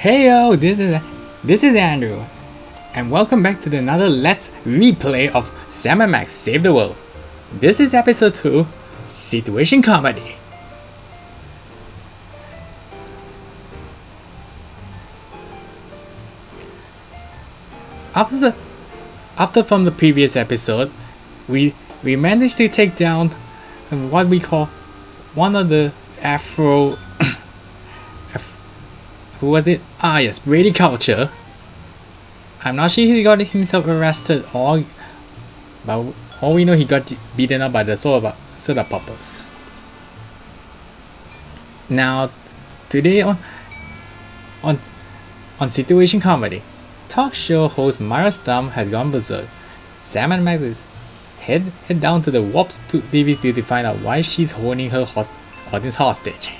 Heyo, this is Andrew, and welcome back to another Let's Replay of Sam & Max Save the World. This is episode 2, Situation Comedy. After from the previous episode, we managed to take down what we call one of the Afro. Who was it? Ah yes, Brady Culture. I'm not sure he got himself arrested but all we know he got beaten up by the soda poppers. Now, today on Situation Comedy, Talkshow host Myra Stump has gone berserk. Sam and Max is head down to the Warp's TV studio to find out why she's holding her audience hostage.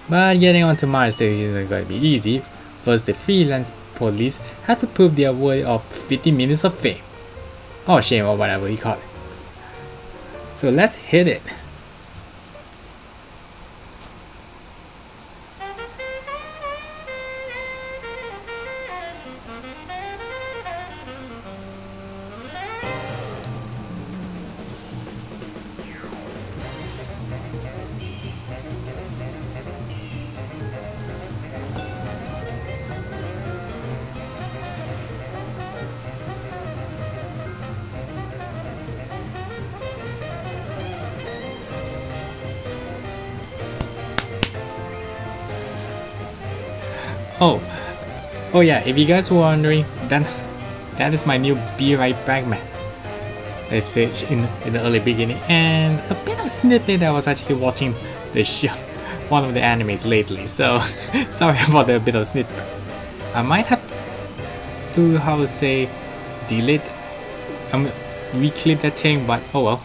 But getting onto Myra's stage isn't going to be easy. First, the freelance police had to prove their worth of 50 minutes of fame. Or shame, or whatever you call it. So let's hit it. Oh yeah, if you guys were wondering, that is my new Be Right Back Man. They stage in the early beginning, and a bit of snippet that I was actually watching the show, one of the animes lately, so sorry about the bit of snippet. I might have to, how to say, delete, reclip that thing, but oh well.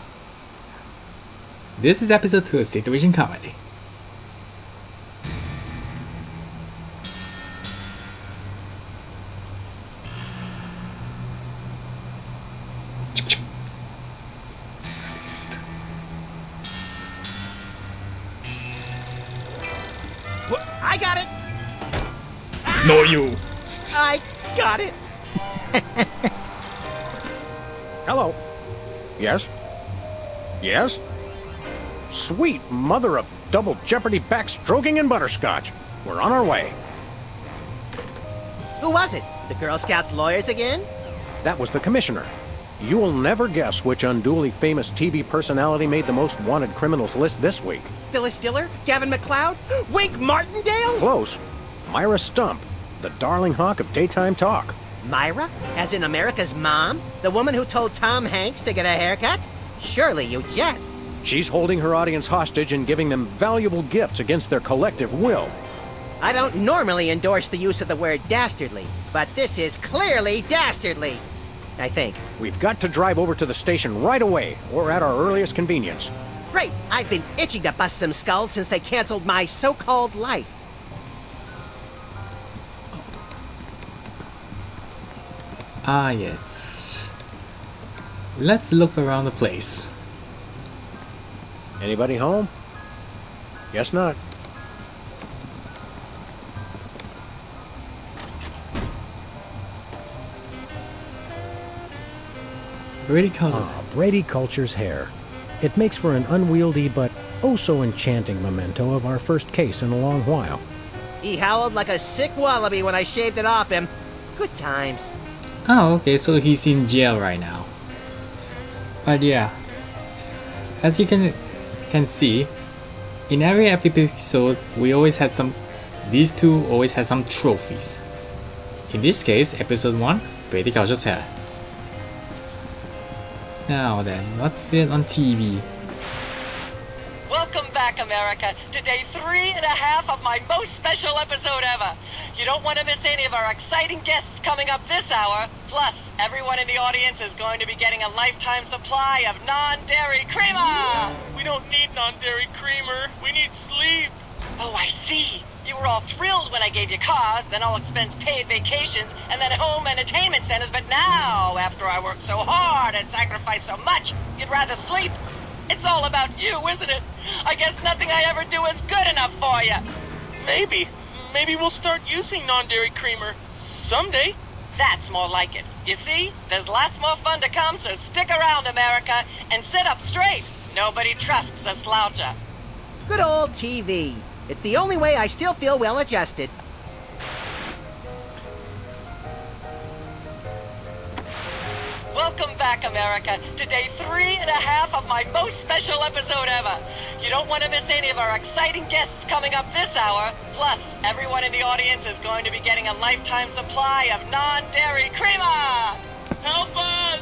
This is episode 2 of Situation Comedy. I got it! No, you! I got it! Hello. Yes? Yes? Sweet mother of double jeopardy backstroking and butterscotch. We're on our way. Who was it? The Girl Scouts lawyers again? That was the commissioner. You will never guess which unduly famous TV personality made the most wanted criminals list this week. Phyllis Diller? Gavin McLeod? Wink Martindale? Close. Myra Stump, the darling hawk of daytime talk. Myra? As in America's mom? The woman who told Tom Hanks to get a haircut? Surely you jest. She's holding her audience hostage and giving them valuable gifts against their collective will. I don't normally endorse the use of the word dastardly, but this is clearly dastardly. I think. We've got to drive over to the station right away, or at our earliest convenience. Great! I've been itching to bust some skulls since they canceled my so-called life. Ah yes. Let's look around the place. Anybody home? Guess not. Brady Culture's hair. It makes for an unwieldy but oh so enchanting memento of our first case in a long while. He howled like a sick wallaby when I shaved it off him. Good times. Oh, okay, so he's in jail right now. But yeah, as you can see, in every episode we always had these two always had some trophies. In this case, episode 1, Brady Culture's hair. Now then, what's it on TV? Welcome back, America, to day 3.5 of my most special episode ever. You don't want to miss any of our exciting guests coming up this hour. Plus, everyone in the audience is going to be getting a lifetime supply of non-dairy creamer. We don't need non-dairy creamer. We need sleep. Oh, I see. You were all thrilled when I gave you cars, then all expense-paid vacations, and then home entertainment centers, but now, after I worked so hard and sacrificed so much, you'd rather sleep? It's all about you, isn't it? I guess nothing I ever do is good enough for you. Maybe. maybe we'll start using non-dairy creamer someday. That's more like it. You see, there's lots more fun to come, so stick around, America, and sit up straight. Nobody trusts a sloucher. Good old TV. It's the only way I still feel well adjusted. Welcome back, America, to day 3.5 of my most special episode ever. You don't want to miss any of our exciting guests coming up this hour. Plus, everyone in the audience is going to be getting a lifetime supply of non-dairy creamer. Help us!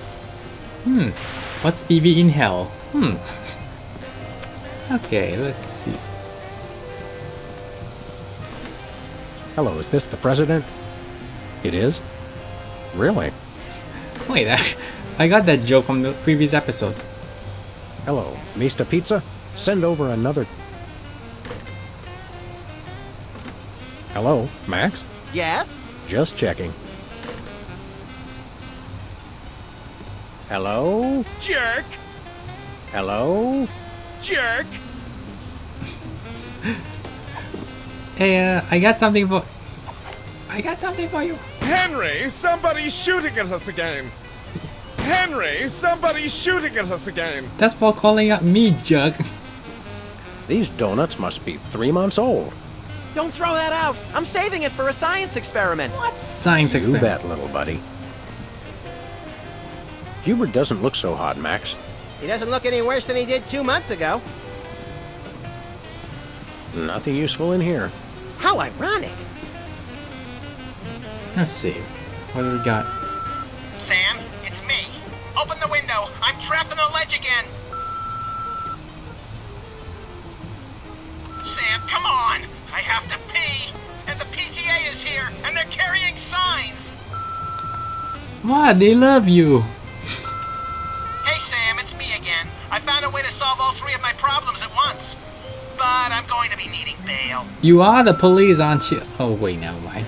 What's TV in hell? Okay, let's see. Hello, is this the president? It is? Really? Wait, I got that joke from the previous episode. Hello, Mr. Pizza? Send over another... Hello, Max? Yes? Just checking. Hello? Jerk! Hello? Jerk! Hey, I got something for you. Henry, somebody's shooting at us again! Henry, somebody's shooting at us again! That's for calling out me, Jug. These donuts must be 3 months old. Don't throw that out. I'm saving it for a science experiment. What science You experiment? bet, little buddy. Hubert doesn't look so hot, Max. He doesn't look any worse than he did 2 months ago. Nothing useful in here. How ironic. Let's see. What do we got? Sam, it's me. Open the window. I'm trapped on the ledge again. Sam, come on. I have to pee. And the PTA is here, and they're carrying signs. What? They love you. Hey, Sam, it's me again. I found a way to solve all 3 of my problems at once. But I'm going to be needing bail. You are the police, aren't you? Oh, wait, never mind.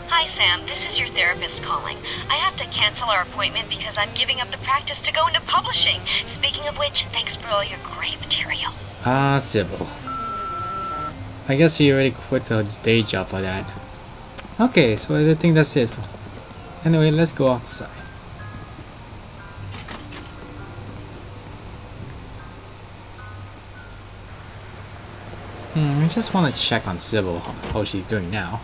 Hi, Sam. This is your therapist calling. I have to cancel our appointment because I'm giving up the practice to go into publishing. Speaking of which, thanks for all your great material. Ah, Sybil. I guess she already quit her day job for that. Okay, so I think that's it. Anyway, let's go outside. I just want to check on Sybil, how she's doing now.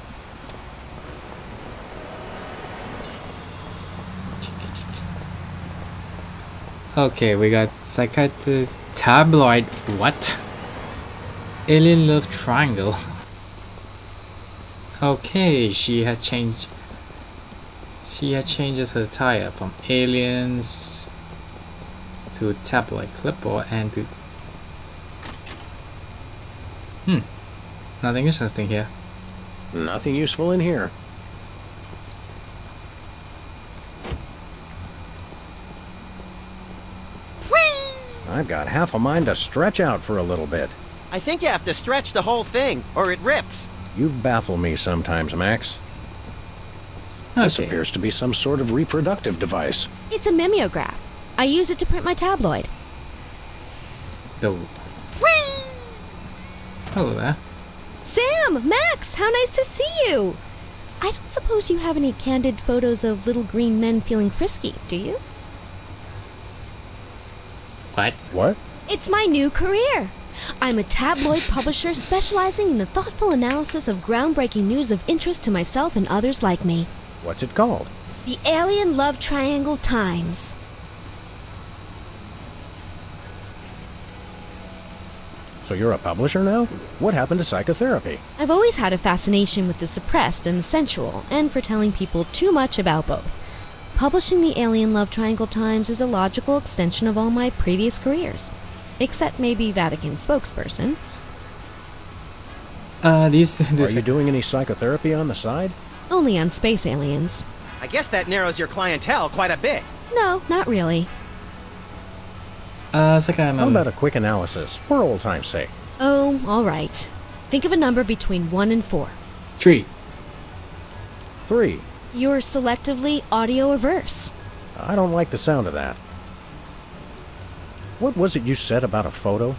Okay, we got psychiatrist tabloid. What? Alien love triangle. Okay, she had changed. She had changes her attire from aliens to tabloid clipboard and to. Nothing interesting here. Nothing useful in here. I've got half a mind to stretch out for a little bit. I think you have to stretch the whole thing, or it rips. You baffle me sometimes, Max. This Okay. appears to be some sort of reproductive device. It's a mimeograph. I use it to print my tabloid. The. Hello there. Sam! Max! How nice to see you! I don't suppose you have any candid photos of little green men feeling frisky, do you? What? What? It's my new career. I'm a tabloid publisher specializing in the thoughtful analysis of groundbreaking news of interest to myself and others like me. What's it called? The Alien Love Triangle Times. So you're a publisher now? What happened to psychotherapy? I've always had a fascination with the suppressed and the sensual, and for telling people too much about both. Publishing the Alien Love Triangle Times is a logical extension of all my previous careers. Except maybe Vatican spokesperson. Are you doing any psychotherapy on the side? Only on space aliens. I guess that narrows your clientele quite a bit. No, not really. It's like How about a quick analysis, for old time's sake? Oh, all right. Think of a number between 1 and 4. 3. 3. You're selectively audio averse. I don't like the sound of that. What was it you said about a photo?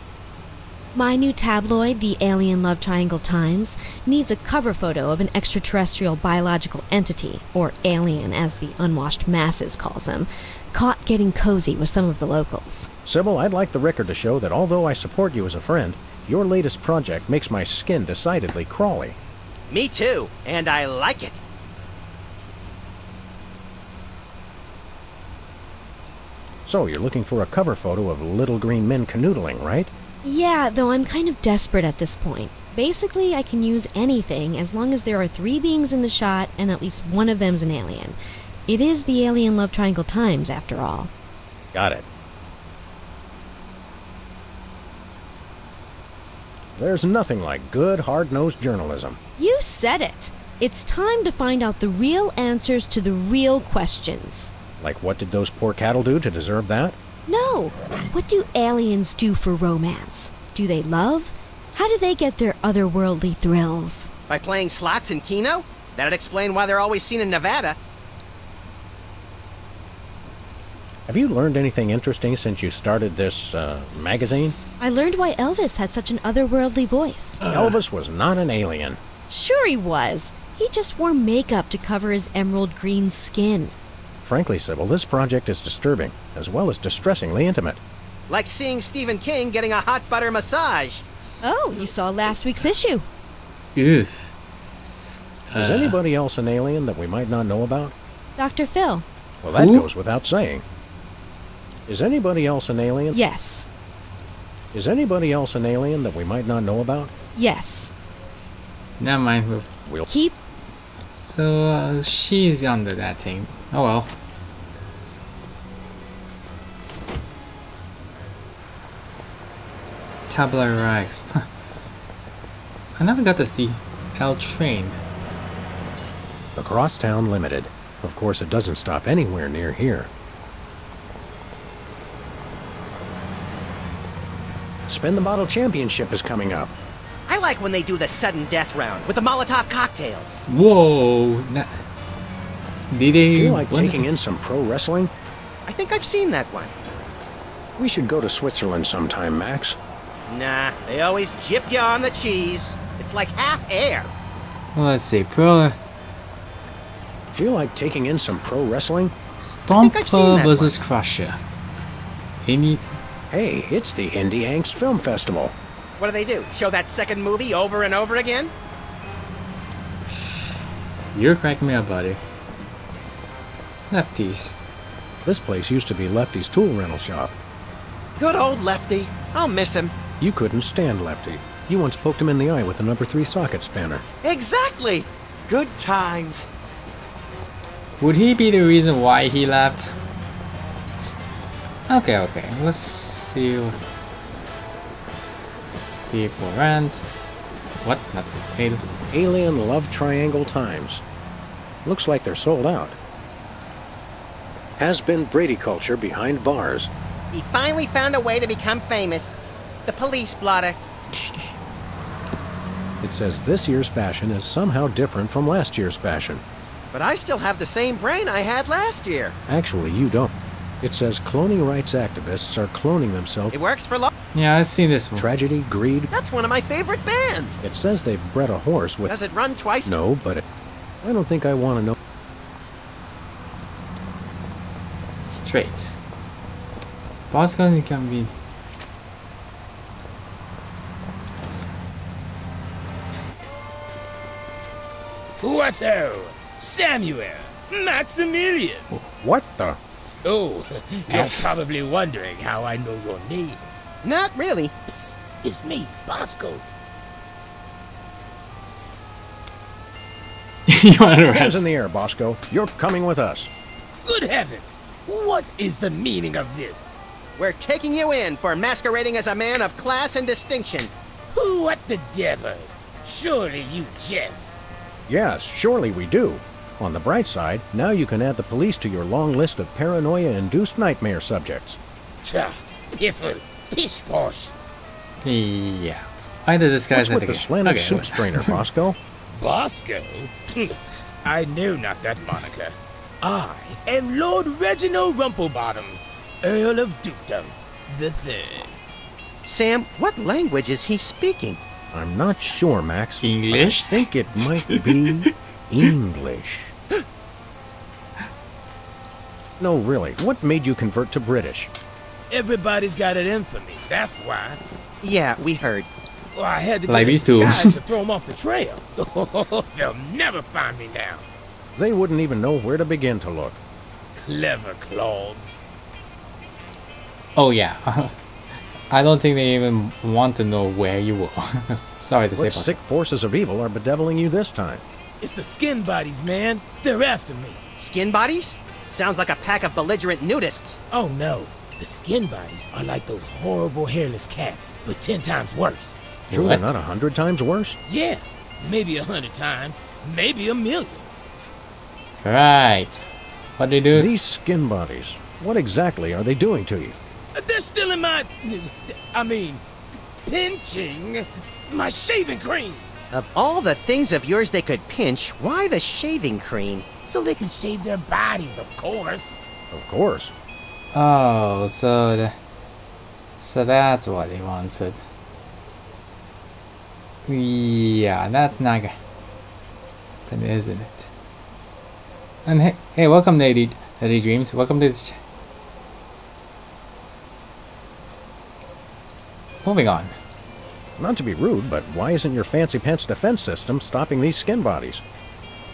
My new tabloid, the Alien Love Triangle Times, needs a cover photo of an extraterrestrial biological entity, or alien as the unwashed masses calls them, caught getting cozy with some of the locals. Sybil, I'd like the record to show that although I support you as a friend, your latest project makes my skin decidedly crawly. Me too, and I like it. So, you're looking for a cover photo of little green men canoodling, right? Yeah, though I'm kind of desperate at this point. Basically, I can use anything as long as there are 3 beings in the shot and at least one of them's an alien. It is the Alien Love Triangle Times, after all. Got it. There's nothing like good, hard-nosed journalism. You said it! It's time to find out the real answers to the real questions. Like, what did those poor cattle do to deserve that? No! What do aliens do for romance? Do they love? How do they get their otherworldly thrills? By playing slots in Keno? That'd explain why they're always seen in Nevada. Have you learned anything interesting since you started this, magazine? I learned why Elvis had such an otherworldly voice. Elvis was not an alien. Sure he was. He just wore makeup to cover his emerald green skin. Frankly, Sybil, this project is disturbing, as well as distressingly intimate. Like seeing Stephen King getting a hot butter massage. Oh, you saw last week's issue. Oof. Is anybody else an alien that we might not know about? Dr. Phil. Well, that Who? goes without saying. Is anybody else an alien? Yes. Is anybody else an alien that we might not know about? Yes. Never mind. We'll Keep... So, she's under that thing. Oh well. Tabula Rex. Huh. I never got to see L Train. The Crosstown Limited. Of course, it doesn't stop anywhere near here. Spin the Bottle Championship is coming up. I like when they do the sudden death round with the Molotov cocktails. Whoa! Did they Feel like taking in some pro wrestling? I think I've seen that one. We should go to Switzerland sometime, Max. Nah, they always jip you on the cheese. It's like half air. Well, let's see. Pro Feel like taking in some pro wrestling? Stomper I've seen that versus Crusher. Any? Hey, it's the Indie Angst Film Festival. What do? Show that second movie over and over again? You're cracking me up, buddy. Lefties. This place used to be Lefty's tool rental shop. Good old Lefty. I'll miss him. You couldn't stand Lefty. You once poked him in the eye with a number 3 socket spanner. Exactly! Good times. Would he be the reason why he left? Okay. Let's see. T for rent. What? Not paid. Alien Love Triangle Times. Looks like they're sold out. Has been Brady culture behind bars. He finally found a way to become famous. The police blotter. It says this year's fashion is somehow different from last year's fashion. But I still have the same brain I had last year. Actually, you don't. It says cloning rights activists are cloning themselves. It works for Yeah, I've seen this one. Tragedy, greed. That's one of my favorite bands. It says they've bred a horse with... Does it run twice? No, but I don't think I want to know. Straight. Boston can be. Whatto? Samuel! Maximilian! What the? Oh, you're probably wondering how I know your names. Not really. Psst, it's me, Bosco. You want to Hands rest? in the air, Bosco. You're coming with us. Good heavens! What is the meaning of this? We're taking you in for masquerading as a man of class and distinction. What the devil? Surely you jest. Yes, surely we do. On the bright side, now you can add the police to your long list of paranoia-induced nightmare subjects. Tcha, piffle, pish posh. Yeah. Why did this guy's What's with the slanted soup strainer, Bosco? Bosco? I know not that moniker. I am Lord Reginald Rumplebottom, Earl of Dukedom the Third. Sam, what language is he speaking? I'm not sure, Max. English? I think it might be English. No, really. What made you convert to British? Everybody's got it in for me, that's why. Yeah, we heard. Well, I had to Like get in these two. disguise to throw them off the trail. They'll never find me now. They wouldn't even know where to begin to look. Clever clogs. Oh yeah. I don't think they even want to know where you were. Sorry to say What about sick forces of evil are bedeviling you this time? It's the skin bodies, man. They're after me. Skin bodies? Sounds like a pack of belligerent nudists. Oh no. The skin bodies are like those horrible hairless cats, but 10 times worse. Sure, What? they're not 100 times worse. Yeah, maybe 100 times, maybe 1,000,000. Right. What they do? These skin bodies, what exactly are they doing to you? They're stealing pinching my shaving cream. Of all the things of yours they could pinch, why the shaving cream? So they can shave their bodies, of course. Of course. Oh, so that's what he wanted. Yeah, that's not good, isn't it? And hey, welcome, Lady Dreams. Welcome to the Moving on. Not to be rude, but why isn't your fancy pants defense system stopping these skin bodies?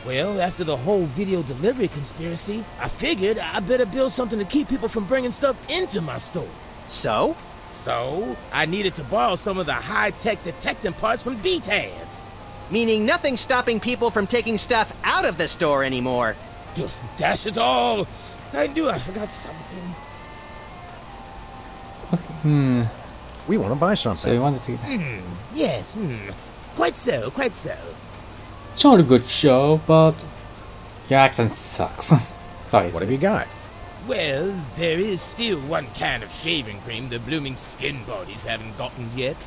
Well, after the whole video delivery conspiracy, I figured I better build something to keep people from bringing stuff into my store. So? So, I needed to borrow some of the high-tech detecting parts from B-Tads. Meaning nothing stopping people from taking stuff out of the store anymore. Dash it all! I knew I forgot something. We want to buy So something. he wanted to. Yes, quite so, quite so. It's not a good show, but your accent sucks. Sorry. What have you got? Well, there is still one kind of shaving cream the blooming skin bodies haven't gotten yet.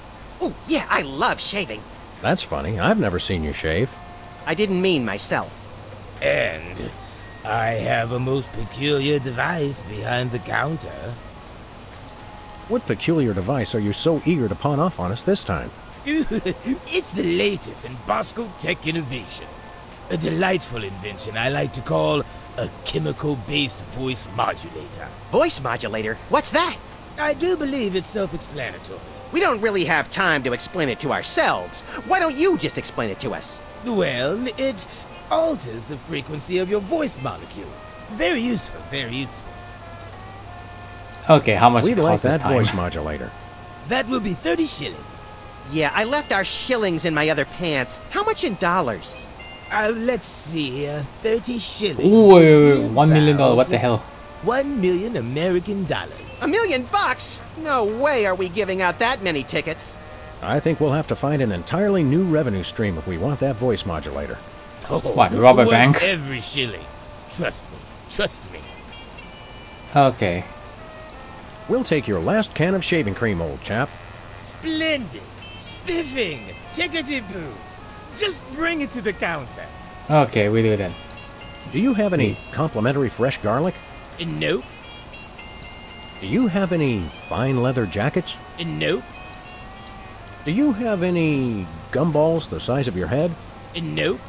Oh, yeah, I love shaving. That's funny. I've never seen you shave. I didn't mean myself. And I have a most peculiar device behind the counter. What peculiar device are you so eager to pawn off on us this time? It's the latest in Bosco tech innovation. A delightful invention I like to call a chemical-based voice modulator. Voice modulator? What's that? I do believe it's self-explanatory. We don't really have time to explain it to ourselves. Why don't you just explain it to us? Well, it alters the frequency of your voice molecules. Very useful, very useful. Okay, how much We'd it like cost this that time? voice modulator. That will be 30 shillings. Yeah, I left our shillings in my other pants. How much in dollars? Let's see, 30 shillings. Ooh, wait, $1 million. What the hell? 1 million American dollars. $1 million bucks? No way are we giving out that many tickets. I think we'll have to find an entirely new revenue stream if we want that voice modulator. Oh, What, rob a worth bank? Every shilling. Trust me. Trust me. Okay. We'll take your last can of shaving cream, old chap. Splendid. Spiffing. Tickety-boo. Just bring it to the counter. Okay, we do that. Do you have any complimentary fresh garlic? Nope. Do you have any fine leather jackets? Nope. Do you have any gumballs the size of your head? Nope.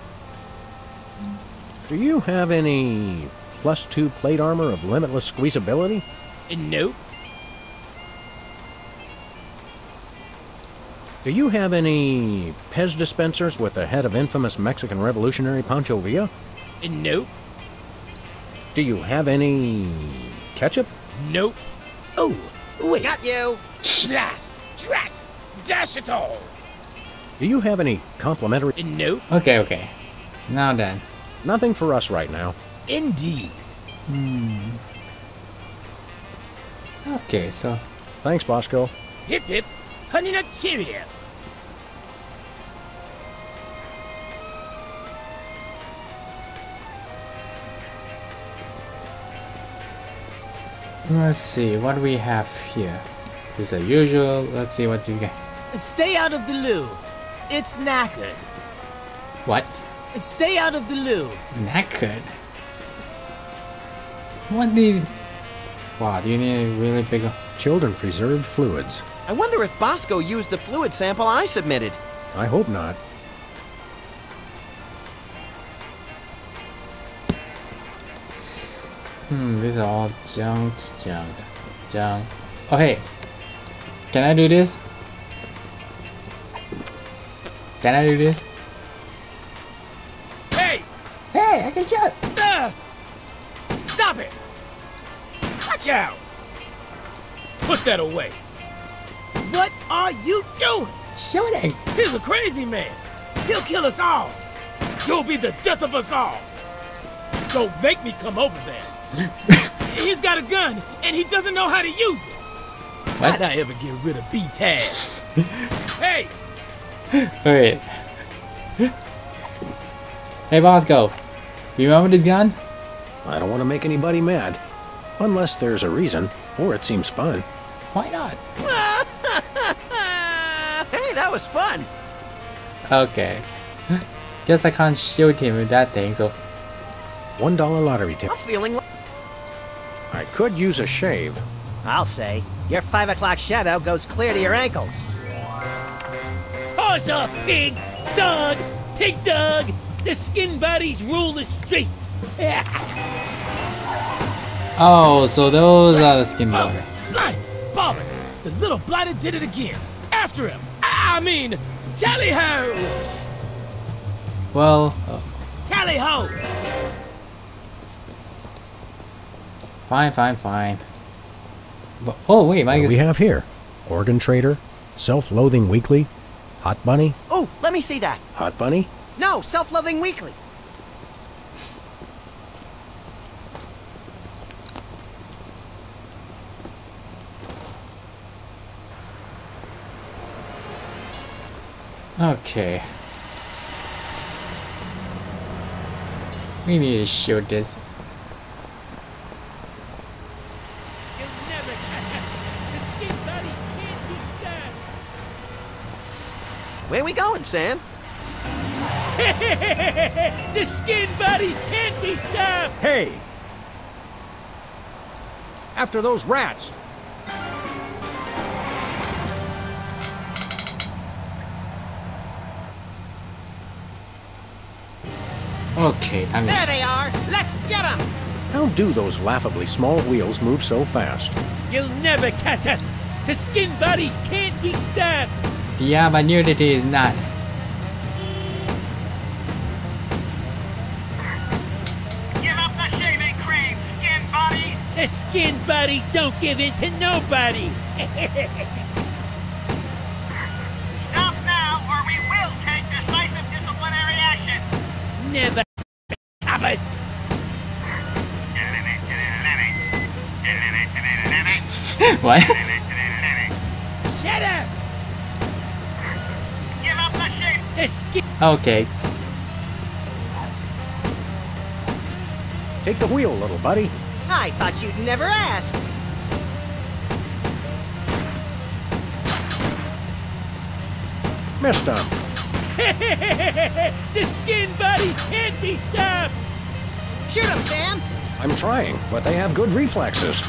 Do you have any +2 plate armor of limitless squeezability? Nope. Do you have any Pez dispensers with the head of infamous Mexican revolutionary Pancho Villa? Nope. Do you have any ketchup? Nope. Oh, wait. Got you. Blast. Drat. Dash it all. Do you have any complimentary... Nope. Okay. Now then. Nothing for us right now. Indeed. Okay, so Thanks, Bosco. Hip hip. Honey nut cheerio. let's see what we have here. Is the usual. Let's see what you get. Stay out of the loo. It's knackered. What? Stay out of the loo. Knackered. What do you... Wow, do you need a really big... Children preserved fluids. I wonder if Bosco used the fluid sample I submitted. I hope not. These are all junk. Okay. Can I do this? Can I do this? Hey! Hey, I can jump! Stop it! Watch out! Put that away. What are you doing? Shooting! He's a crazy man. He'll kill us all. You'll be the death of us all. Don't make me come over there. He's got a gun, and he doesn't know how to use it. What? How'd I ever get rid of B-Taz? Hey! Wait. Hey, Bosco. You remember this gun? I don't want to make anybody mad. Unless there's a reason, or it seems fun. Why not? Hey, that was fun. Okay. Guess I can't shoot him with that thing, so... $1 lottery tip. I'm feeling like... I could use a shave. I'll say. Your 5 o'clock shadow goes clear to your ankles. Paws off, pig! Dog! Pig dog! The skin bodies rule the streets! Oh, so those are the skin bodies. Blind! Bollocks! The little blighter did it again! After him! I mean, tally-ho! Well... Tally-ho! Fine. But, oh, wait, Mike What is... do we have here? Organ Trader? Self-Loathing Weekly? Hot Bunny? Oh, let me see that. Hot Bunny? No, Self-Loathing Weekly. Okay. We need to shoot this. You'll never catch us! The skin bodies can't be stopped! Where we going, Sam? The skin bodies can't be stopped! Hey! After those rats! Okay, time There to... they are. Let's get them. How do those laughably small wheels move so fast? You'll never catch us! The skin bodies can't be stopped! Yeah, but nudity is not. Give up the shaving cream, skin body! The skin bodies don't give in to nobody! Stop now, or we will take decisive disciplinary action! Never stop us! What? Shut up! Give up the shave! The skin... Okay. Take the wheel, little buddy. I thought you'd never ask. Missed him. The skin bodies can't be stopped! Shoot him, Sam. I'm trying, but they have good reflexes.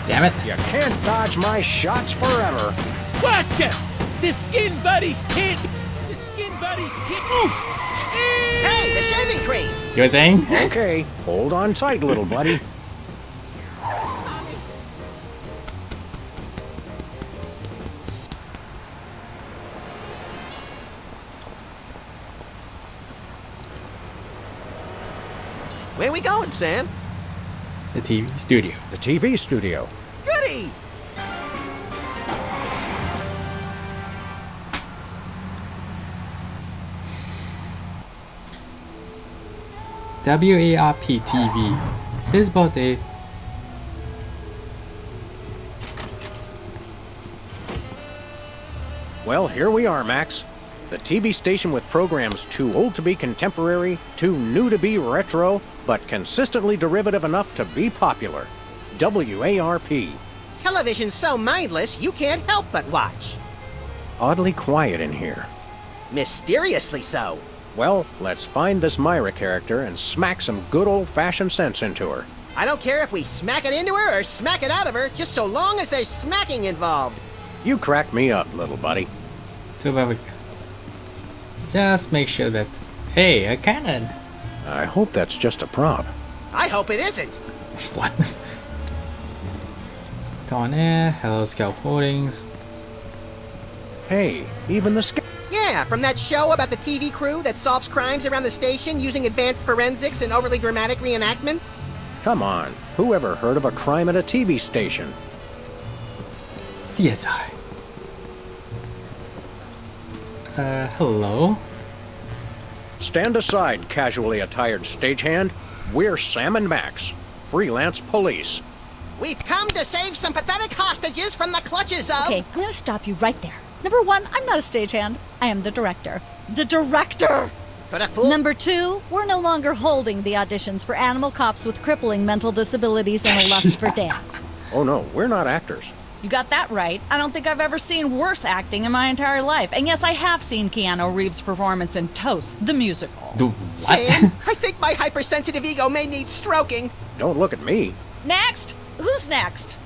Damn it. You can't dodge my shots forever. Watch out! The skin buddies can't... The skin buddies can't... Oof! Hey, the shaving cream. You were saying? Okay, hold on tight, little buddy. Where we going, Sam? The TV studio. The TV studio. Goody. WARP TV. This is about a... Well, here we are, Max. The TV station with programs too old to be contemporary, too new to be retro, but consistently derivative enough to be popular. WARP. Television's so mindless, you can't help but watch. Oddly quiet in here. Mysteriously so. Well, let's find this Myra character and smack some good old-fashioned sense into her. I don't care if we smack it into her or smack it out of her, just so long as there's smacking involved. You crack me up, little buddy. Too bad we... Just make sure that... Hey, a cannon! I hope that's just a prop. I hope it isn't. What? Dawn Air, Hello Scout Holdings. Hey, even the scout... Yeah, from that show about the TV crew that solves crimes around the station using advanced forensics and overly dramatic reenactments. Come on, who ever heard of a crime at a TV station? CSI. Hello? Stand aside, casually attired stagehand. We're Sam and Max, freelance police. We've come to save some pathetic hostages from the clutches of... Okay, I'm gonna stop you right there. Number one, I'm not a stagehand. I am the director. The director! But a fool... Number two, we're no longer holding the auditions for animal cops with crippling mental disabilities and a lust for dance. Oh no, we're not actors. You got that right. I don't think I've ever seen worse acting in my entire life. And yes, I have seen Keanu Reeves' performance in Toast, the musical. The what? Sam, I think my hypersensitive ego may need stroking. Don't look at me. Next! Who's next?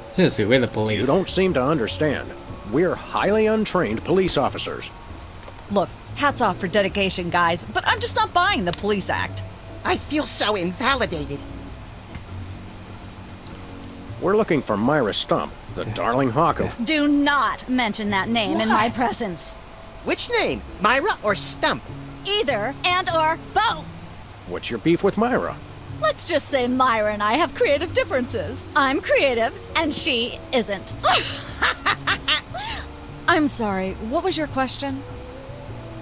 Seriously, we're the police. You don't seem to understand. We're highly untrained police officers. Look, hats off for dedication, guys, but I'm just not buying the police act. I feel so invalidated. We're looking for Myra Stump, the darling hawk of... Do not mention that name in my presence. Which name? Myra or Stump? Either and or both. What's your beef with Myra? Let's just say Myra and I have creative differences. I'm creative, and she isn't. I'm sorry, what was your question?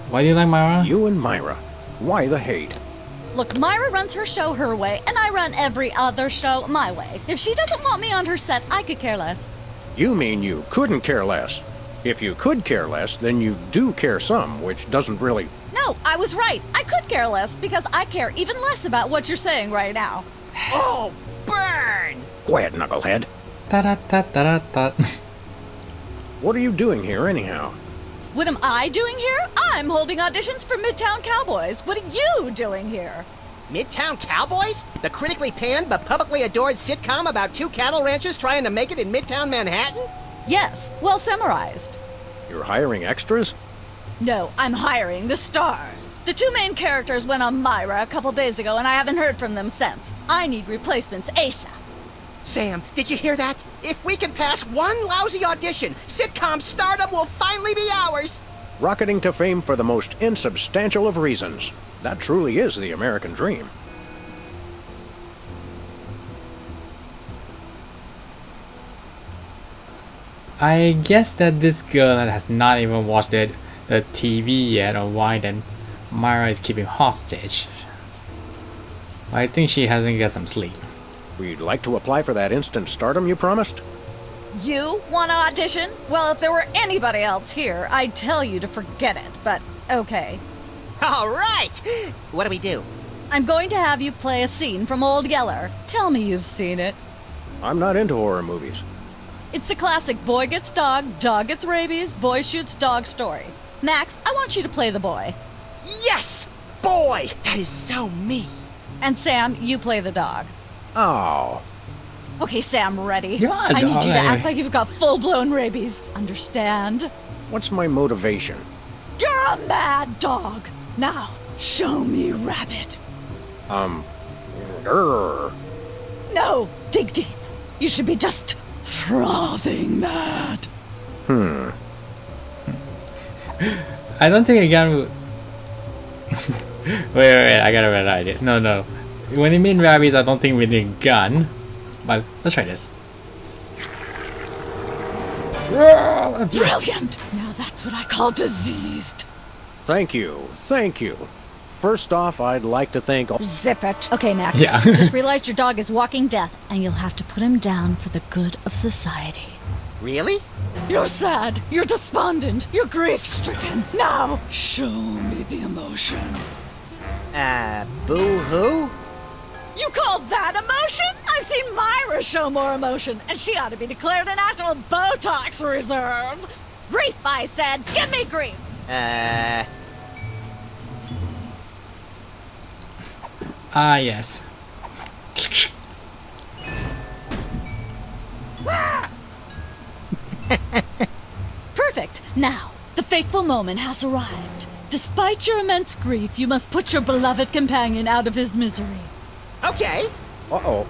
Why do you like Myra? You and Myra. Why the hate? Look, Myra runs her show her way, and I run every other show my way. If she doesn't want me on her set, I could care less. You mean you couldn't care less? If you could care less, then you do care some, which doesn't really... No, I was right. I could care less, because I care even less about what you're saying right now. Oh, burn! Quiet, knucklehead. Ta-da-ta-ta-ta-ta. What are you doing here, anyhow? What am I doing here? I'm holding auditions for Midtown Cowboys. What are you doing here? Midtown Cowboys? The critically panned but publicly adored sitcom about two cattle ranchers trying to make it in Midtown Manhattan? Yes, well summarized. You're hiring extras? No, I'm hiring the stars. The two main characters went on Myra a couple days ago, and I haven't heard from them since. I need replacements ASAP. Sam, did you hear that? If we can pass one lousy audition, sitcom stardom will finally be ours! Rocketing to fame for the most insubstantial of reasons. That truly is the American dream. I guess that this girl has not even watched the TV yet, or why then Myra is keeping hostage. I think she hasn't got some sleep. We'd like to apply for that instant stardom you promised? You want to audition? Well, if there were anybody else here, I'd tell you to forget it, but okay. All right! What do we do? I'm going to have you play a scene from Old Yeller. Tell me you've seen it. I'm not into horror movies. It's the classic boy gets dog gets rabies, boy shoots dog story. Max, I want you to play the boy. Yes! Boy! That is so me! And Sam, you play the dog. Oh. Okay, Sam, ready? Yeah, I need you to anyway. act like you've got full-blown rabies. Understand? What's my motivation? You're a mad dog. Now, show me rabbit. Grr. No, dig deep. You should be just frothing mad. I don't think I got... wait, I got a better idea. No. When you mean rabbits, I don't think we need a gun. But let's try this. Brilliant! Now that's what I call diseased. Thank you. First off, I'd like to thank... Zip it. Okay, Max. Yeah. Just realized your dog is walking death, and you'll have to put him down for the good of society. Really? You're sad. You're despondent. You're grief-stricken. Now, show me the emotion. Boo-hoo? You call that emotion? I've seen Myra show more emotion, and she ought to be declared a national Botox reserve. Grief, I said! Give me grief! Ah, yes. Perfect! Now, the fateful moment has arrived. Despite your immense grief, you must put your beloved companion out of his misery. Okay. Uh-oh.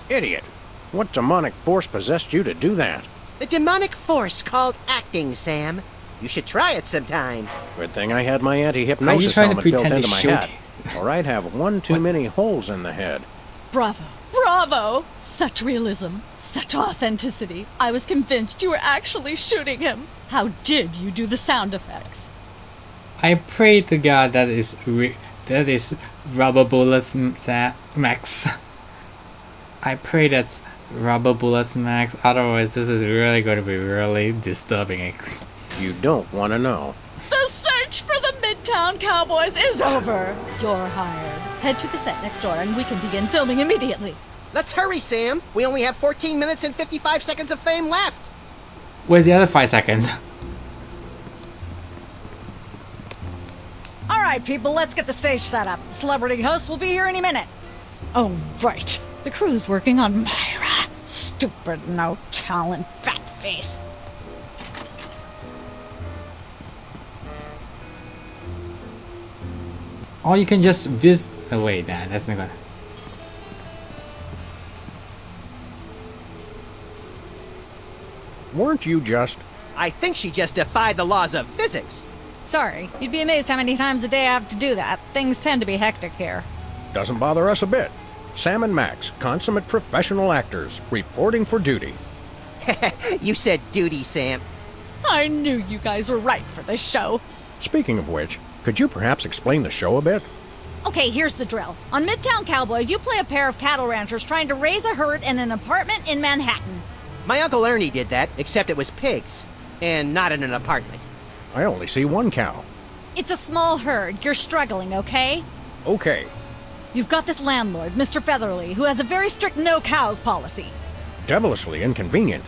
Idiot. What demonic force possessed you to do that? The demonic force called acting, Sam. You should try it sometime. Good thing I had my Are you anti-hypnosis trying to helmet built pretend to into my shoot? head, or I'd have one too many holes in the head. Bravo! Bravo! Such realism, such authenticity. I was convinced you were actually shooting him. How did you do the sound effects? I pray to God that is rubber bullets, Max. I pray that's rubber bullets, Max. Otherwise, this is really going to be really disturbing. You don't want to know. The search for the Midtown Cowboys is over. You're hired. Head to the set next door and we can begin filming immediately. Let's hurry, Sam. We only have 14 minutes and 55 seconds of fame left. Where's the other 5 seconds? All right, people, let's get the stage set up. The celebrity host will be here any minute. Oh, right. The crew's working on Myra. Stupid, no talent, fat face. Or you can just visit. Oh, wait, that's not gonna. Weren't you just... I think she just defied the laws of physics. Sorry, you'd be amazed how many times a day I have to do that. Things tend to be hectic here. Doesn't bother us a bit. Sam and Max, consummate professional actors, reporting for duty. You said duty, Sam. I knew you guys were right for this show. Speaking of which, could you perhaps explain the show a bit? Okay, here's the drill. On Midtown Cowboys, you play a pair of cattle ranchers trying to raise a herd in an apartment in Manhattan. My Uncle Ernie did that, except it was pigs. And not in an apartment. I only see one cow. It's a small herd. You're struggling, okay? Okay. You've got this landlord, Mr. Featherly, who has a very strict no cows policy. Devilishly inconvenient.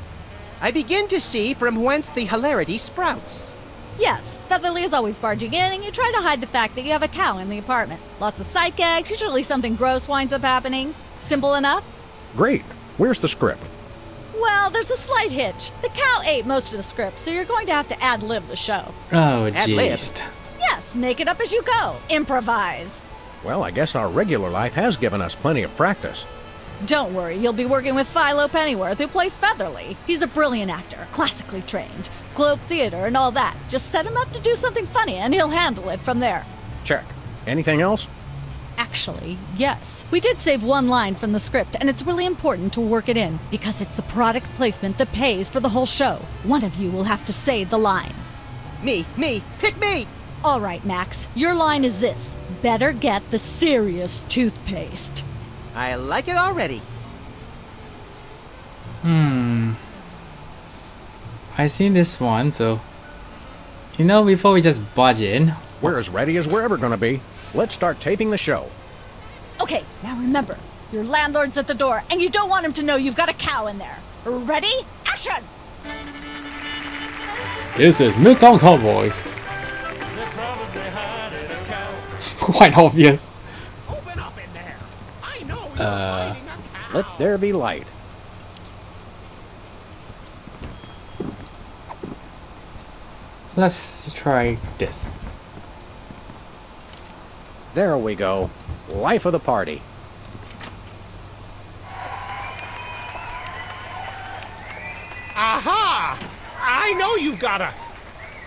I begin to see from whence the hilarity sprouts. Yes, Featherly is always barging in, and you try to hide the fact that you have a cow in the apartment. Lots of sight gags, usually something gross winds up happening. Simple enough? Great. Where's the script? Well, there's a slight hitch. The cow ate most of the script, so you're going to have to ad-lib the show. Oh, Ad-lib? jeez. Yes, make it up as you go. Improvise. Well, I guess our regular life has given us plenty of practice. Don't worry, you'll be working with Philo Pennyworth, who plays Featherly. He's a brilliant actor, classically trained, Globe Theater and all that. Just set him up to do something funny, and he'll handle it from there. Check. Anything else? Actually, yes. We did save one line from the script, and it's really important to work it in, because it's the product placement that pays for the whole show. One of you will have to say the line. Me, pick me! All right, Max, your line is this. Better get the serious toothpaste. I like it already. I seen this one, so before we just budge in. We're as ready as we're ever gonna be. Let's start taping the show. Okay, now remember, your landlord's at the door, and you don't want him to know you've got a cow in there. Ready? Action! This is Midtown Cowboys. They're probably hiding a cow. Quite obvious. Open up in there. I know you're hiding a cow. Let there be light. Let's try this. There we go. Life of the party. Aha! I know you've got a...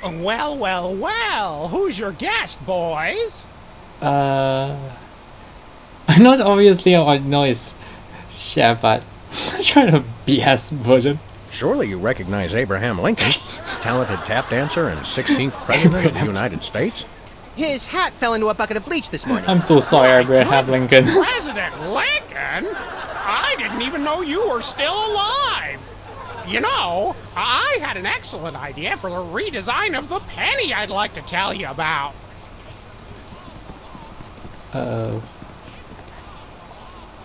Well. Who's your guest, boys? Not obviously I know it's Chef, but let's try the BS version. Surely you recognize Abraham Lincoln, talented tap dancer and 16th President of the United States? His hat fell into a bucket of bleach this morning. I'm so sorry, Abraham Lincoln. President Lincoln? I didn't even know you were still alive. You know, I had an excellent idea for the redesign of the penny I'd like to tell you about.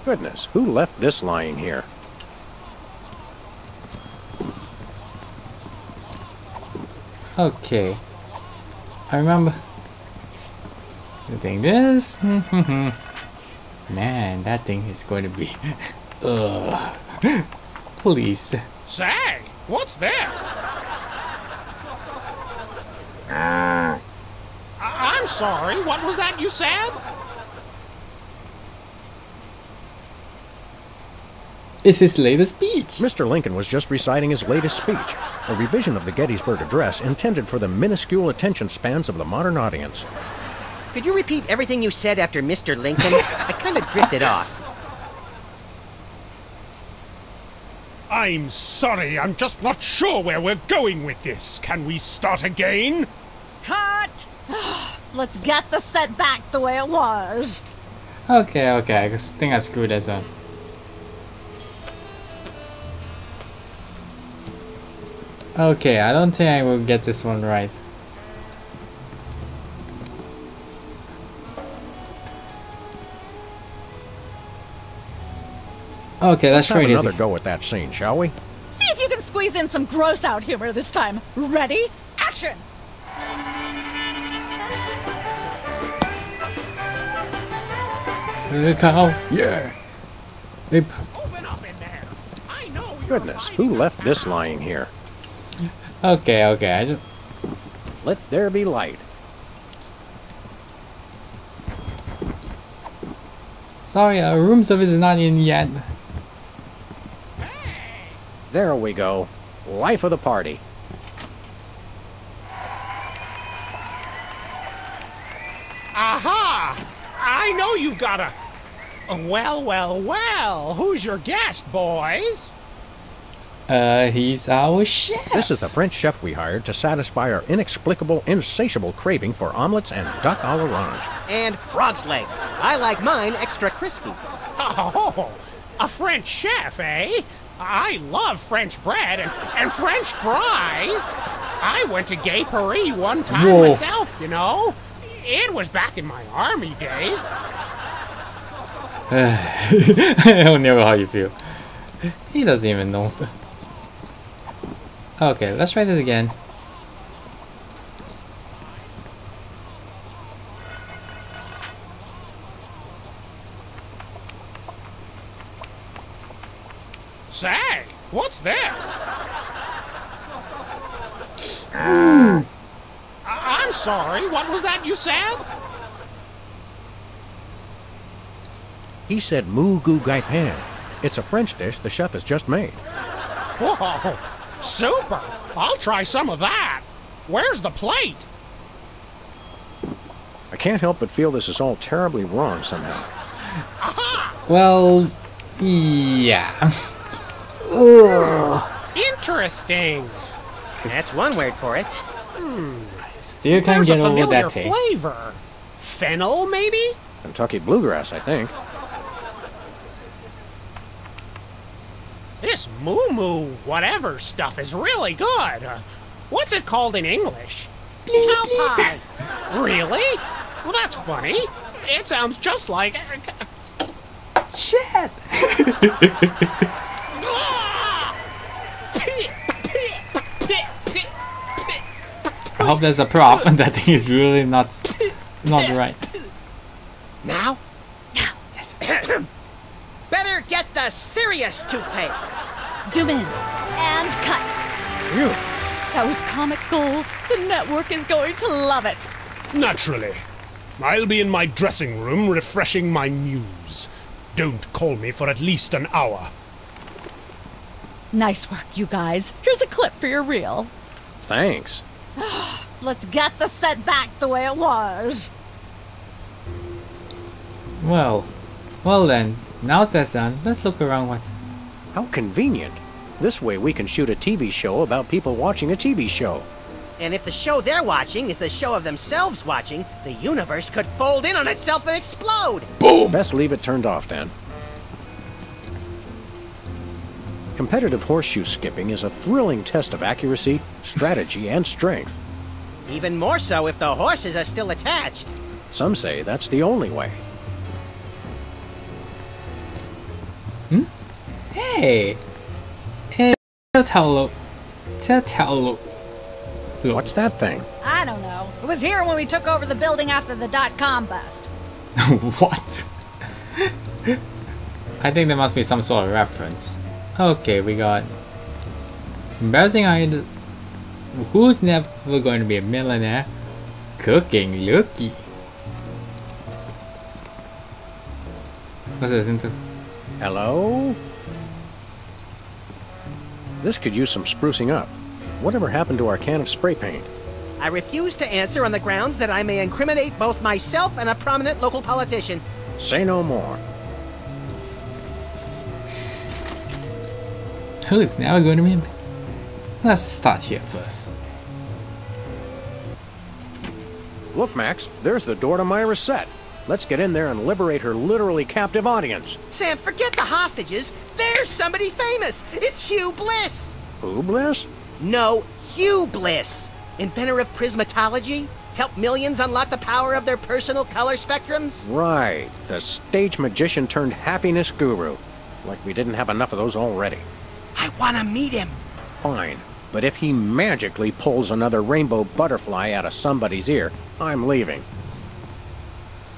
Goodness, who left this lying here? Okay. I remember doing this. Man, that thing is going to be. Ugh. Please. Say, what's this? I'm sorry, what was that you said? It's his latest speech. Mr. Lincoln was just reciting his latest speech, a revision of the Gettysburg Address intended for the minuscule attention spans of the modern audience. Could you repeat everything you said after Mr. Lincoln? I kind of drifted off. I'm sorry, I'm just not sure where we're going with this. Can we start again? Cut! Let's get the set back the way it was. Okay, I think I screwed this up. Okay, I don't think I will get this one right. Okay, let's try have this. another go at that scene, shall we? See if you can squeeze in some gross out humor this time. Ready? Action! The cow. Yeah. Open up in there. I know you're Goodness, who left this lying here? Okay, I just. Let there be light. Sorry, room service is not in yet. There we go. Life of the party. Aha! I know you've got a... Well, who's your guest, boys? He's our chef. This is the French chef we hired to satisfy our inexplicable, insatiable craving for omelets and duck à l'orange. And frog's legs. I like mine extra crispy. Oh, a French chef, eh? I love French bread and French fries. I went to Gay Paris one time myself, you know. It was back in my army days. I don't know how you feel. He doesn't even know. Okay, let's try this again. Say, what's this? I'm sorry, what was that you said? He said moo goo gai pan. It's a French dish the chef has just made. Whoa, super! I'll try some of that. Where's the plate? I can't help but feel this is all terribly wrong somehow. Aha! Well, yeah. Ugh. Interesting. That's one word for it. Still can't There's get a over familiar that taste. flavor. Fennel, maybe? Kentucky bluegrass, I think. This moo-moo whatever stuff is really good. What's it called in English? Cow pie. Really? Well, that's funny. It sounds just like... Shit! I hope there's a prop and that thing is really not right. Now? Yes. Better get the serious toothpaste. Zoom in and cut. Phew. That was comic gold. The network is going to love it. Naturally. I'll be in my dressing room refreshing my muse. Don't call me for at least an hour. Nice work, you guys. Here's a clip for your reel. Thanks. Let's get the set back the way it was. Well then, now that's done, let's look around what... How convenient. This way we can shoot a TV show about people watching a TV show. And if the show they're watching is the show of themselves watching, the universe could fold in on itself and explode. Boom! Best leave it turned off then. Competitive horseshoe skipping is a thrilling test of accuracy, strategy, and strength. Even more so if the horses are still attached. Some say that's the only way. Hey! Hey, What's that thing? I don't know. It was here when we took over the building after the .com bust. What? I think there must be some sort of reference. Okay, we got embarrassing idol. Who's never going to be a millionaire? Cooking looky. What's this into? Hello? This could use some sprucing up. Whatever happened to our can of spray paint? I refuse to answer on the grounds that I may incriminate both myself and a prominent local politician. Say no more. Who is never going to be? Let's start here first. Look, Max, there's the door to Myra's set. Let's get in there and liberate her literally captive audience. Sam, forget the hostages. There's somebody famous. It's Hugh Bliss. Who, Bliss? No, Hugh Bliss. Inventor of prismatology. Helped millions unlock the power of their personal color spectrums. Right. The stage magician turned happiness guru. Like we didn't have enough of those already. I want to meet him. Fine. But if he magically pulls another rainbow butterfly out of somebody's ear, I'm leaving.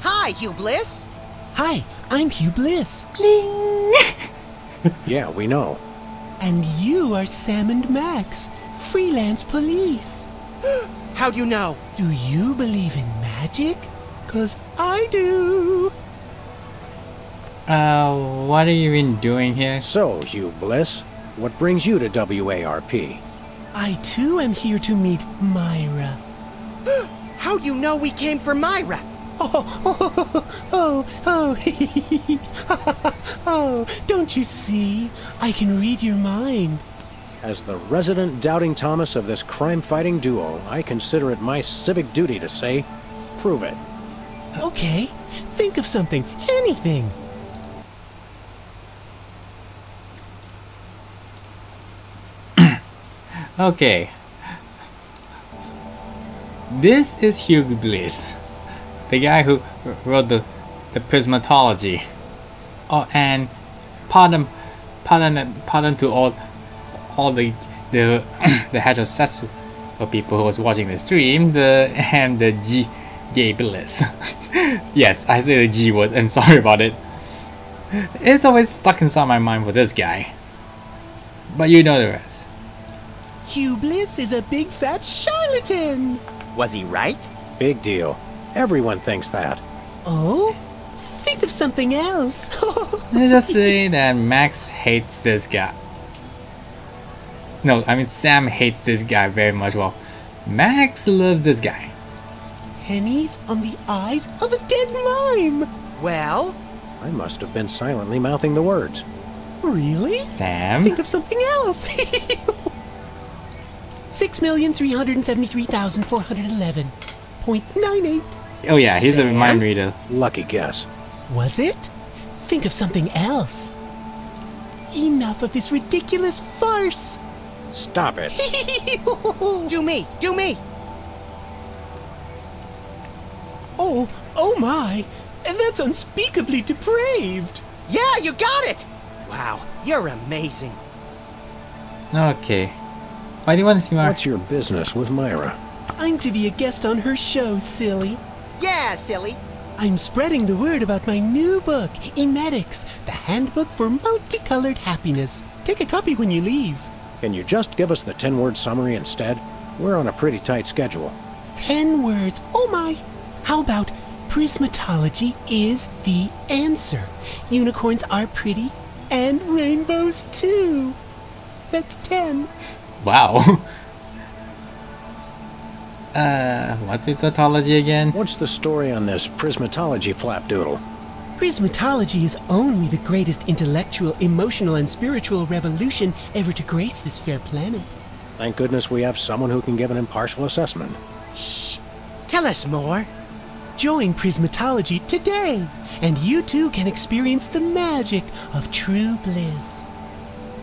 Hi, Hugh Bliss. Hi, I'm Hugh Bliss. Bling! Yeah, we know. And you are Sam and Max, freelance police. How do you know? Do you believe in magic? 'Cause I do. What are you even doing here? So, Hugh Bliss, what brings you to WARP? I too am here to meet Myra. How do you know we came for Myra? Oh, don't you see? I can read your mind. As the resident doubting Thomas of this crime-fighting duo, I consider it my civic duty to say, prove it. Okay, think of something, anything. Okay. This is Hugh Bliss, the guy who wrote the prismatology. Oh, and pardon to all the the heterosexual people who was watching the stream, the gay Bliss. Yes, I say the G word. I'm sorry about it. It's always stuck inside my mind for this guy. But you know the rest. Hugh Bliss is a big fat charlatan. Was he right? Big deal. Everyone thinks that. Oh? Think of something else. Let's just say that Max hates this guy. No, I mean Sam hates this guy very much. Well, Max loves this guy. Pennies on the eyes of a dead mime. Well? I must have been silently mouthing the words. Really? Sam? Think of something else. 6,373,411.98. Oh yeah, he's Sam? a mind reader. Lucky guess. Was it? Think of something else. Enough of this ridiculous farce. Stop it. Do me! Do me! Oh my! And that's unspeakably depraved. Yeah, you got it! Wow, you're amazing. Okay. Why do you want to see Myra? What's your business with Myra? I'm to be a guest on her show, silly. Yeah, silly. I'm spreading the word about my new book, Emetics, the Handbook for Multicolored Happiness. Take a copy when you leave. Can you just give us the 10-word summary instead? We're on a pretty tight schedule. 10 words. Oh my! How about prismatology is the answer? Unicorns are pretty, and rainbows too. That's 10. Wow. What's prismatology again? What's the story on this prismatology flapdoodle? Prismatology is only the greatest intellectual, emotional, and spiritual revolution ever to grace this fair planet. Thank goodness we have someone who can give an impartial assessment. Shh! Tell us more. Join Prismatology today, and you too can experience the magic of true bliss.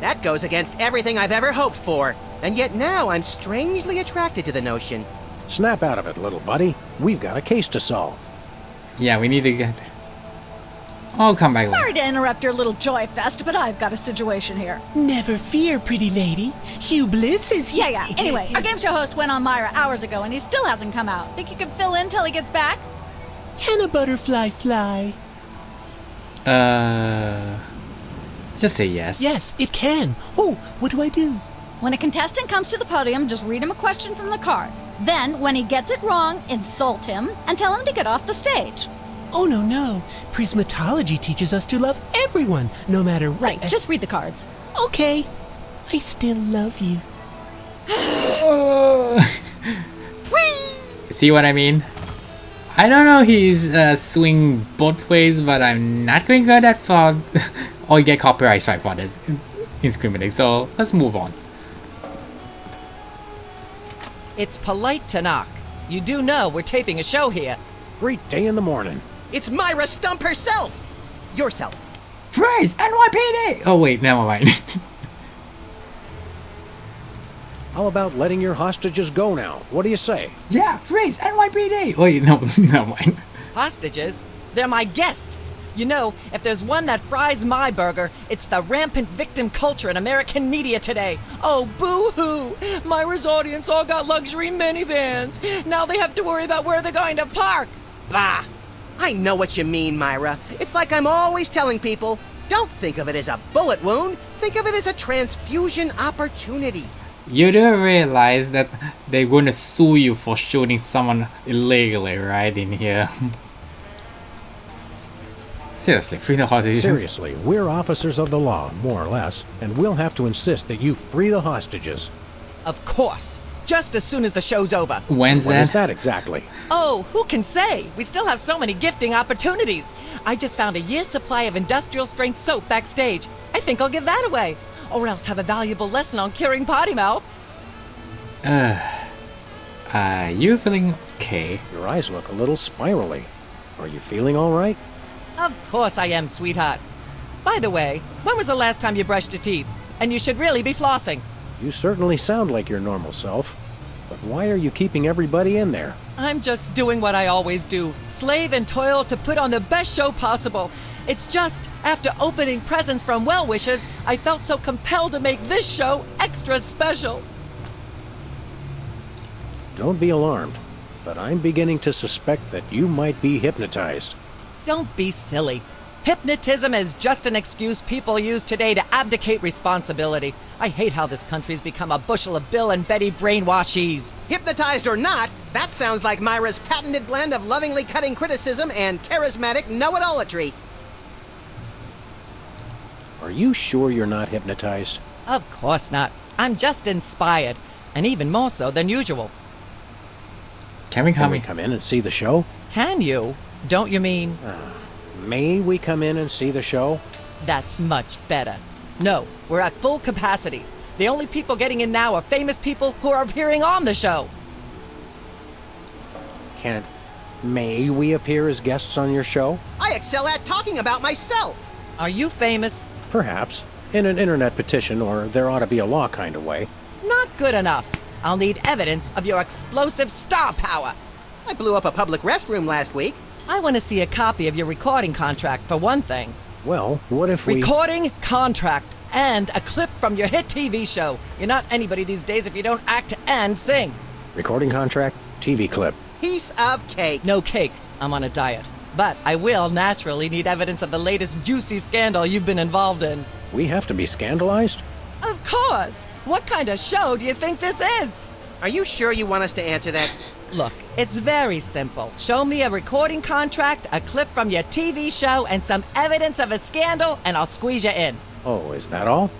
That goes against everything I've ever hoped for, and yet now I'm strangely attracted to the notion. Snap out of it, little buddy. We've got a case to solve. Yeah, we need to get... I'll come back later. Sorry to interrupt your little joy fest, but I've got a situation here. Never fear, pretty lady. Hugh Bliss is here. Yeah. Anyway, our game show host went on Myra hours ago, and he still hasn't come out. Think you can fill in till he gets back? Can a butterfly fly? Just say yes. Yes, it can. Oh, what do I do? When a contestant comes to the podium, just read him a question from the card. Then, when he gets it wrong, insult him and tell him to get off the stage. Oh, no. Prismatology teaches us to love everyone, no matter what. Right, just read the cards. Okay. I still love you. See what I mean? I don't know he's swing both ways, but I'm not going to go that far. Or you get copyright strike for this. Incriminating. So let's move on. It's polite to knock. You do know we're taping a show here. Great day in the morning. It's Myra Stump herself! Yourself. Freeze! NYPD! Oh wait, never mind. How about letting your hostages go now? What do you say? Yeah, freeze! NYPD! Wait, no, never mind. Hostages? They're my guests. You know, if there's one that fries my burger, it's the rampant victim culture in American media today. Oh, boo-hoo! Myra's audience all got luxury minivans. Now they have to worry about where they're going to park. Bah! I know what you mean, Myra. It's like I'm always telling people, don't think of it as a bullet wound. Think of it as a transfusion opportunity. You do realize that they're going to sue you for shooting someone illegally, right, in here? Seriously, free the hostages. Seriously, we're officers of the law, more or less, and we'll have to insist that you free the hostages. Of course. Just as soon as the show's over. When's When that? is that exactly? Oh, who can say? We still have so many gifting opportunities. I just found a year's supply of industrial-strength soap backstage. I think I'll give that away. Or else have a valuable lesson on curing potty mouth. Are you feeling okay? Your eyes look a little spirally. Are you feeling all right? Of course I am, sweetheart. By the way, when was the last time you brushed your teeth? And you should really be flossing. You certainly sound like your normal self. But why are you keeping everybody in there? I'm just doing what I always do. Slave and toil to put on the best show possible. It's just, after opening presents from well-wishers, I felt so compelled to make this show extra special. Don't be alarmed, but I'm beginning to suspect that you might be hypnotized. Don't be silly. Hypnotism is just an excuse people use today to abdicate responsibility. I hate how this country's become a bushel of Bill and Betty brainwashies. Hypnotized or not, that sounds like Myra's patented blend of lovingly cutting criticism and charismatic know-it-allatry. Are you sure you're not hypnotized? Of course not. I'm just inspired, and even more so than usual. Can we Can come we in? come in and see the show? Can you? Don't you mean? May we come in and see the show? That's much better. No, we're at full capacity. The only people getting in now are famous people who are appearing on the show. May we appear as guests on your show? I excel at talking about myself. Are you famous? Perhaps. In an internet petition, or there ought to be a law kind of way. Not good enough. I'll need evidence of your explosive star power. I blew up a public restroom last week. I want to see a copy of your recording contract, for one thing. Well, what if we... Recording contract and a clip from your hit TV show. You're not anybody these days if you don't act and sing. Recording contract, TV clip. Piece of cake. No cake. I'm on a diet. But I will naturally need evidence of the latest juicy scandal you've been involved in. We have to be scandalized? Of course! What kind of show do you think this is? Are you sure you want us to answer that? Look, it's very simple. Show me a recording contract, a clip from your TV show, and some evidence of a scandal, and I'll squeeze you in. Oh, is that all?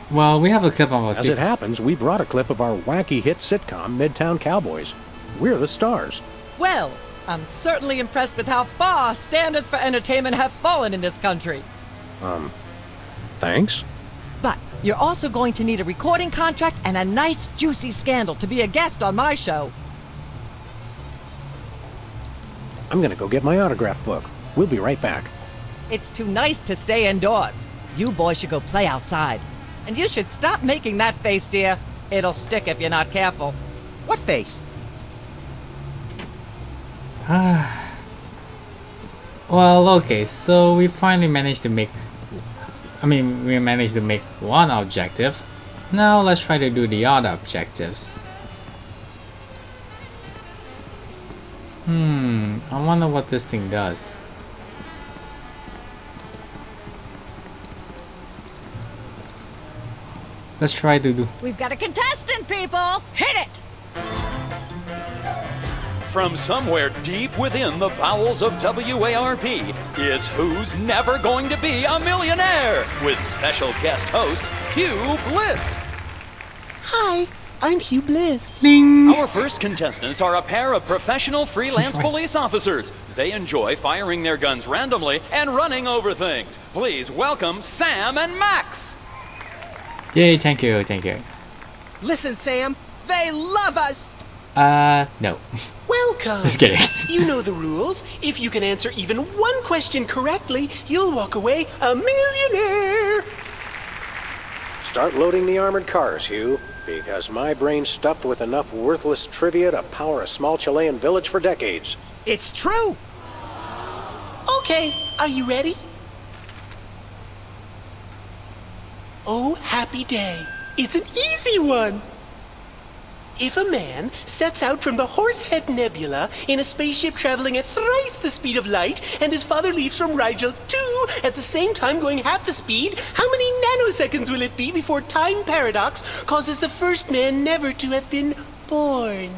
Well, we have a clip of us. As it happens, we brought a clip of our wacky hit sitcom, Midtown Cowboys. We're the stars. Well, I'm certainly impressed with how far standards for entertainment have fallen in this country. Thanks. But you're also going to need a recording contract and a nice juicy scandal to be a guest on my show. I'm gonna go get my autograph book. We'll be right back. It's too nice to stay indoors. You boys should go play outside. And you should stop making that face, dear. It'll stick if you're not careful. What face? Well, okay, so we finally managed to make... we managed to make one objective. Now let's try to do the other objectives. I wonder what this thing does. Let's try to do... We've got a contestant, people! Hit it! From somewhere deep within the bowels of WARP, it's Who's Never Going to Be a Millionaire? With special guest host, Hugh Bliss. Hi, I'm Hugh Bliss. Bing. Our first contestants are a pair of professional freelance police officers. They enjoy firing their guns randomly and running over things. Please welcome Sam and Max. Yay, thank you, thank you. Listen, Sam, they love us! No. Welcome. Just kidding. You know the rules. If you can answer even one question correctly, you'll walk away a millionaire. Start loading the armored cars, Hugh, because my brain's stuffed with enough worthless trivia to power a small Chilean village for decades. It's true! Okay, are you ready? Oh, happy day. It's an easy one. If a man sets out from the Horsehead Nebula in a spaceship traveling at thrice the speed of light, and his father leaves from Rigel 2 at the same time going half the speed, how many nanoseconds will it be before time paradox causes the first man never to have been born?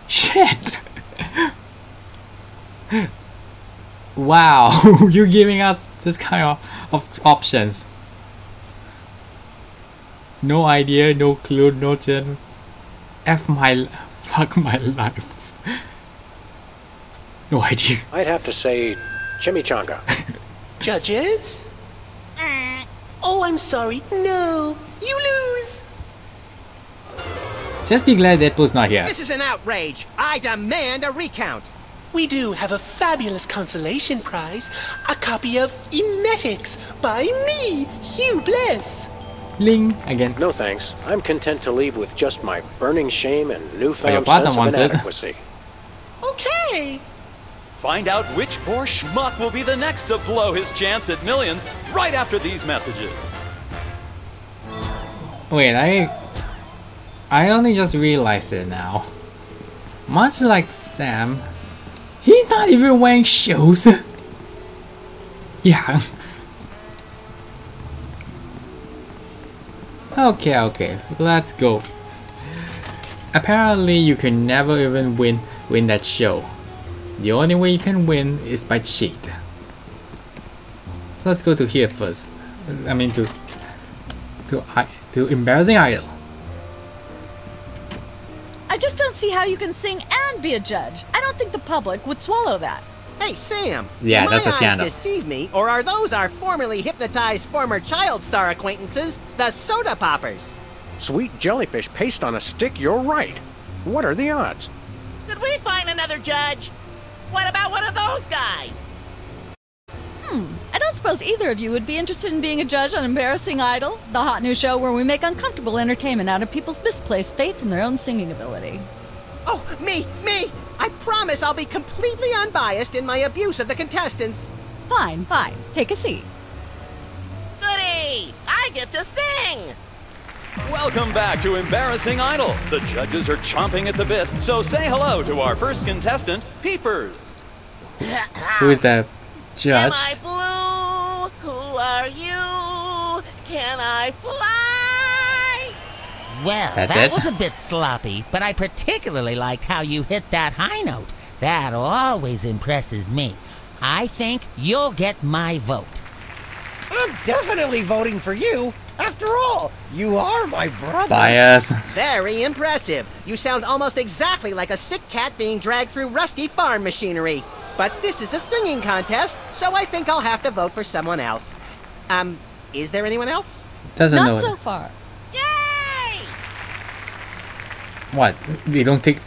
Shit! Wow, you're giving us this kind of options. No idea, no clue, no gen. Fuck my life. No idea. I'd have to say chimichanga. Judges? Oh, I'm sorry. No, you lose. Just be glad Deadpool's not here. This is an outrage. I demand a recount. We do have a fabulous consolation prize, a copy of Emetics by me, Hugh Bliss. Ling again. No thanks. I'm content to leave with just my burning shame and your newfound partner sense of wants it. inadequacy. Okay. Find out which poor schmuck will be the next to blow his chance at millions right after these messages. Wait, I only just realized it now. Much like Sam, he's not even wearing shoes. Yeah. Okay, let's go. Apparently you can never even win that show. The only way you can win is by cheat. Let's go to here first. I mean to embarrassing idol. I just don't see how you can sing and be a judge. I don't think the public would swallow that. Hey, Sam. Yeah, do that's my a scandal. eyes deceive me, or are those our formerly hypnotized former child star acquaintances, the Soda Poppers? Sweet jellyfish paste on a stick, you're right. What are the odds? Did we find another judge? What about one of those guys? I don't suppose either of you would be interested in being a judge on Embarrassing Idol, the hot new show where we make uncomfortable entertainment out of people's misplaced faith in their own singing ability. Oh, me! I promise I'll be completely unbiased in my abuse of the contestants. Fine. Take a seat. Goody! I get to sing! Welcome back to Embarrassing Idol. The judges are chomping at the bit, so say hello to our first contestant, Peepers. Who is the judge? Am I blue? Who are you? Can I fly? Well, That's that it? was a bit sloppy, but I particularly liked how you hit that high note. That always impresses me. I think you'll get my vote. I'm definitely voting for you. After all, you are my brother. Bias. Very impressive. You sound almost exactly like a sick cat being dragged through rusty farm machinery. But this is a singing contest, so I think I'll have to vote for someone else. Is there anyone else? Doesn't know Not it. so far. Yay! What? They don't take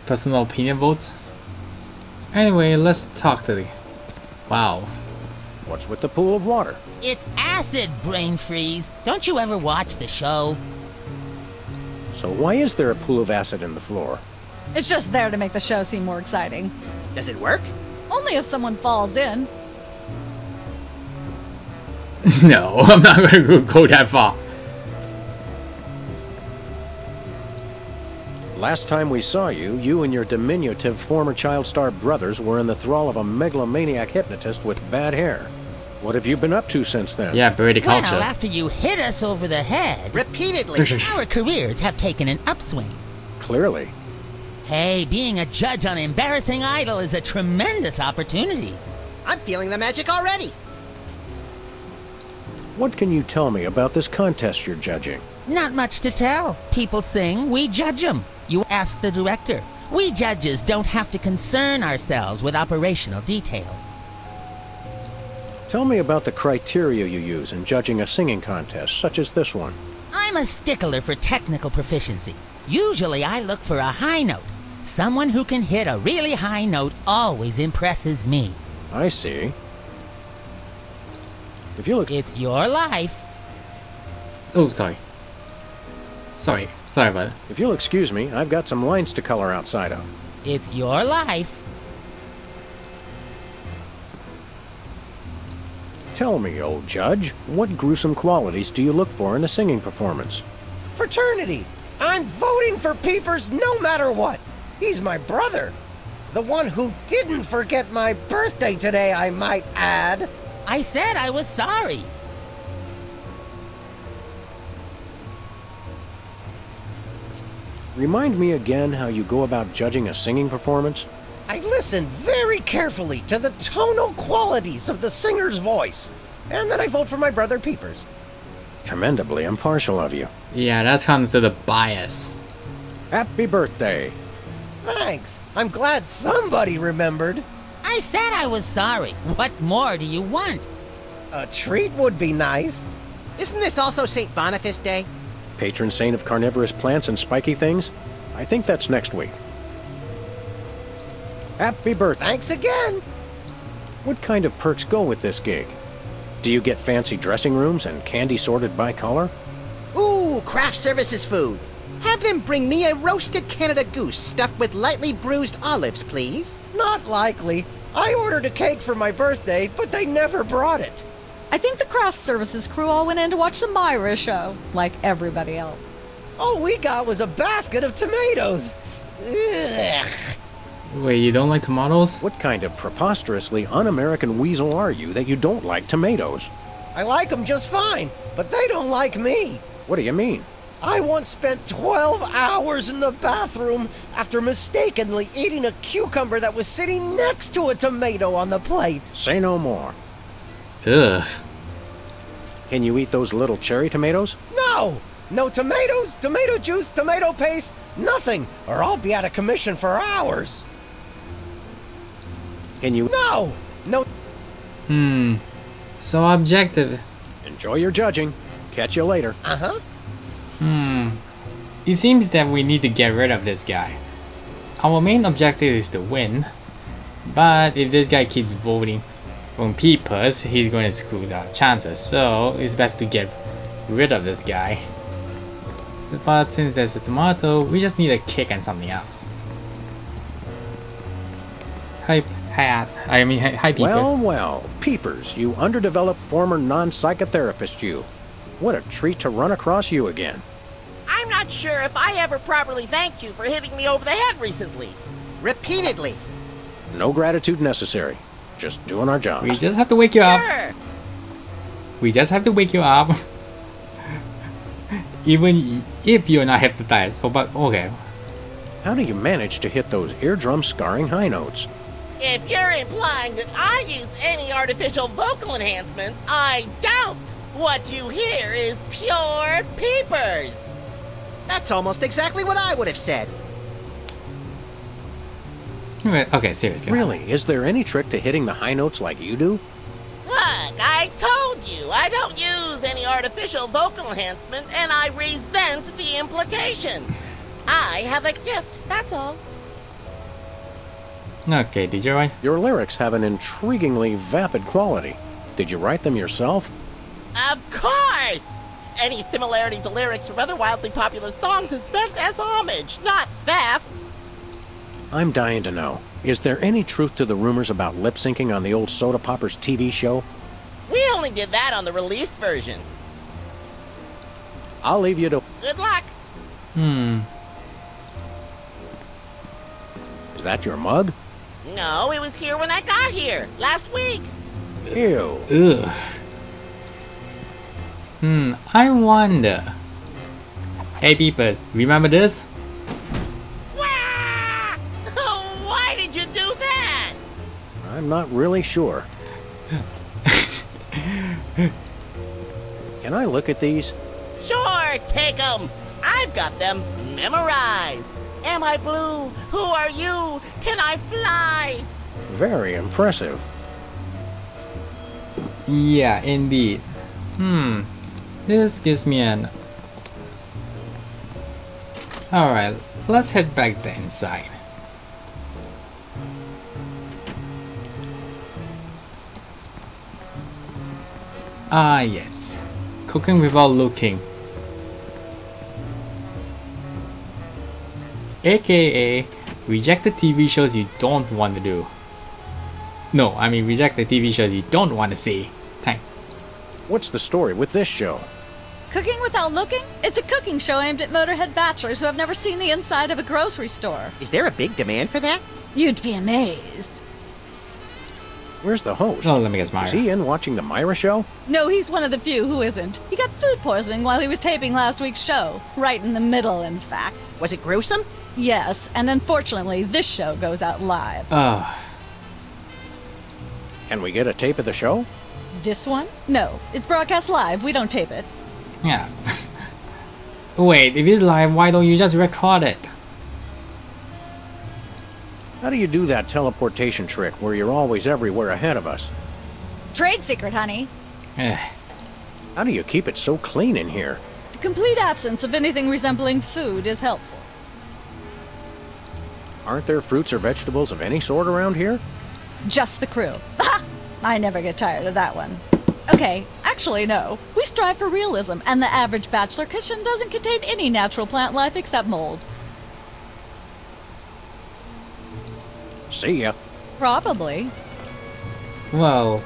personal opinion votes? Anyway, let's talk to the... Wow. What's with the pool of water? It's acid, brain freeze. Don't you ever watch the show? So why is there a pool of acid in the floor? It's just there to make the show seem more exciting. Does it work? Only if someone falls in. No, I'm not gonna go that far. Last time we saw you, you and your diminutive former child star brothers were in the thrall of a megalomaniac hypnotist with bad hair. What have you been up to since then? Yeah, Brady culture. Well, after you hit us over the head... Repeatedly. Our careers have taken an upswing. Clearly. Hey, being a judge on Embarrassing Idol is a tremendous opportunity. I'm feeling the magic already. What can you tell me about this contest you're judging? Not much to tell. People sing, we judge them. You ask the director. We judges don't have to concern ourselves with operational details. Tell me about the criteria you use in judging a singing contest, such as this one. I'm a stickler for technical proficiency. Usually I look for a high note. Someone who can hit a really high note always impresses me. I see. If you look... It's your life. Oh, sorry. Sorry about it. If you'll excuse me, I've got some lines to color outside of. It's your life. Tell me, old judge, what gruesome qualities do you look for in a singing performance? Fraternity! I'm voting for Peepers no matter what. He's my brother. The one who didn't forget my birthday today, I might add. I said I was sorry. Remind me again how you go about judging a singing performance? I listen very carefully to the tonal qualities of the singer's voice, and then I vote for my brother Peepers. Commendably impartial of you. Yeah, that's considered bias. Happy birthday. Thanks. I'm glad somebody remembered. I said I was sorry. What more do you want? A treat would be nice. Isn't this also St. Boniface Day? Patron saint of carnivorous plants and spiky things? I think that's next week. Happy birthday. Thanks again. What kind of perks go with this gig? Do you get fancy dressing rooms and candy sorted by color? Ooh, craft services food. Have them bring me a roasted Canada goose stuffed with lightly bruised olives, please. Not likely. I ordered a cake for my birthday, but they never brought it. I think the craft services crew all went in to watch the Myra show, like everybody else. All we got was a basket of tomatoes. Ugh. Wait, you don't like tomatoes? What kind of preposterously un-American weasel are you that you don't like tomatoes? I like them just fine, but they don't like me. What do you mean? I once spent 12 hours in the bathroom after mistakenly eating a cucumber that was sitting next to a tomato on the plate. Say no more. Ugh. Can you eat those little cherry tomatoes? No! No tomatoes, tomato juice, tomato paste, nothing, or I'll be out of commission for hours. Can you... No! No... So objective. Enjoy your judging. Catch you later. Uh-huh. It seems that we need to get rid of this guy. Our main objective is to win, but if this guy keeps voting on Peepers, he's going to screw the chances, so it's best to get rid of this guy. But since there's a tomato, we just need a kick and something else. Hi Peepers. Well, Peepers, you underdeveloped former non-psychotherapist you. What a treat to run across you again. I'm not sure if I ever properly thanked you for hitting me over the head recently. Repeatedly. No gratitude necessary. Just doing our job. We just have to wake you up. Sure. We just have to wake you up. Even if you're not hypnotized. Oh, but okay. How do you manage to hit those eardrum scarring high notes? If you're implying that I use any artificial vocal enhancements, I don't. What you hear is pure Peepers. That's almost exactly what I would have said. Okay, seriously. Really? Is there any trick to hitting the high notes like you do? Look, I told you I don't use any artificial vocal enhancement, and I resent the implication. I have a gift, that's all. Okay, did you write? Your lyrics have an intriguingly vapid quality. Did you write them yourself? Of course! Any similarity to lyrics from other wildly popular songs is meant as homage, not theft. I'm dying to know. Is there any truth to the rumors about lip syncing on the old Soda Poppers TV show? We only did that on the released version. I'll leave you to... Good luck. Is that your mug? No, it was here when I got here, last week. Ew. Ugh. I wonder. Hey peepers, remember this? Wah! Why did you do that? I'm not really sure. Can I look at these? Sure, take them. I've got them memorized. Am I blue? Who are you? Can I fly? Very impressive. Yeah, indeed. This gives me an... Alright, let's head back the inside. Ah yes, cooking without looking. AKA, reject the TV shows you don't want to do. No, I mean reject the TV shows you don't want to see. Thank. What's the story with this show? Cooking Without Looking? It's a cooking show aimed at Motorhead bachelors who have never seen the inside of a grocery store. Is there a big demand for that? You'd be amazed. Where's the host? Oh, let me guess, Myra. Is he in watching the Myra show? No, he's one of the few who isn't. He got food poisoning while he was taping last week's show. Right in the middle, in fact. Was it gruesome? Yes, and unfortunately, this show goes out live. Can we get a tape of the show? This one? No, it's broadcast live. We don't tape it. Yeah. Wait, if it's live, why don't you just record it? How do you do that teleportation trick where you're always everywhere ahead of us? Trade secret, honey. How do you keep it so clean in here? The complete absence of anything resembling food is helpful. Aren't there fruits or vegetables of any sort around here? Just the crew. I never get tired of that one. Okay, actually no. We strive for realism, and the average bachelor kitchen doesn't contain any natural plant life except mold. See ya. Probably. Well...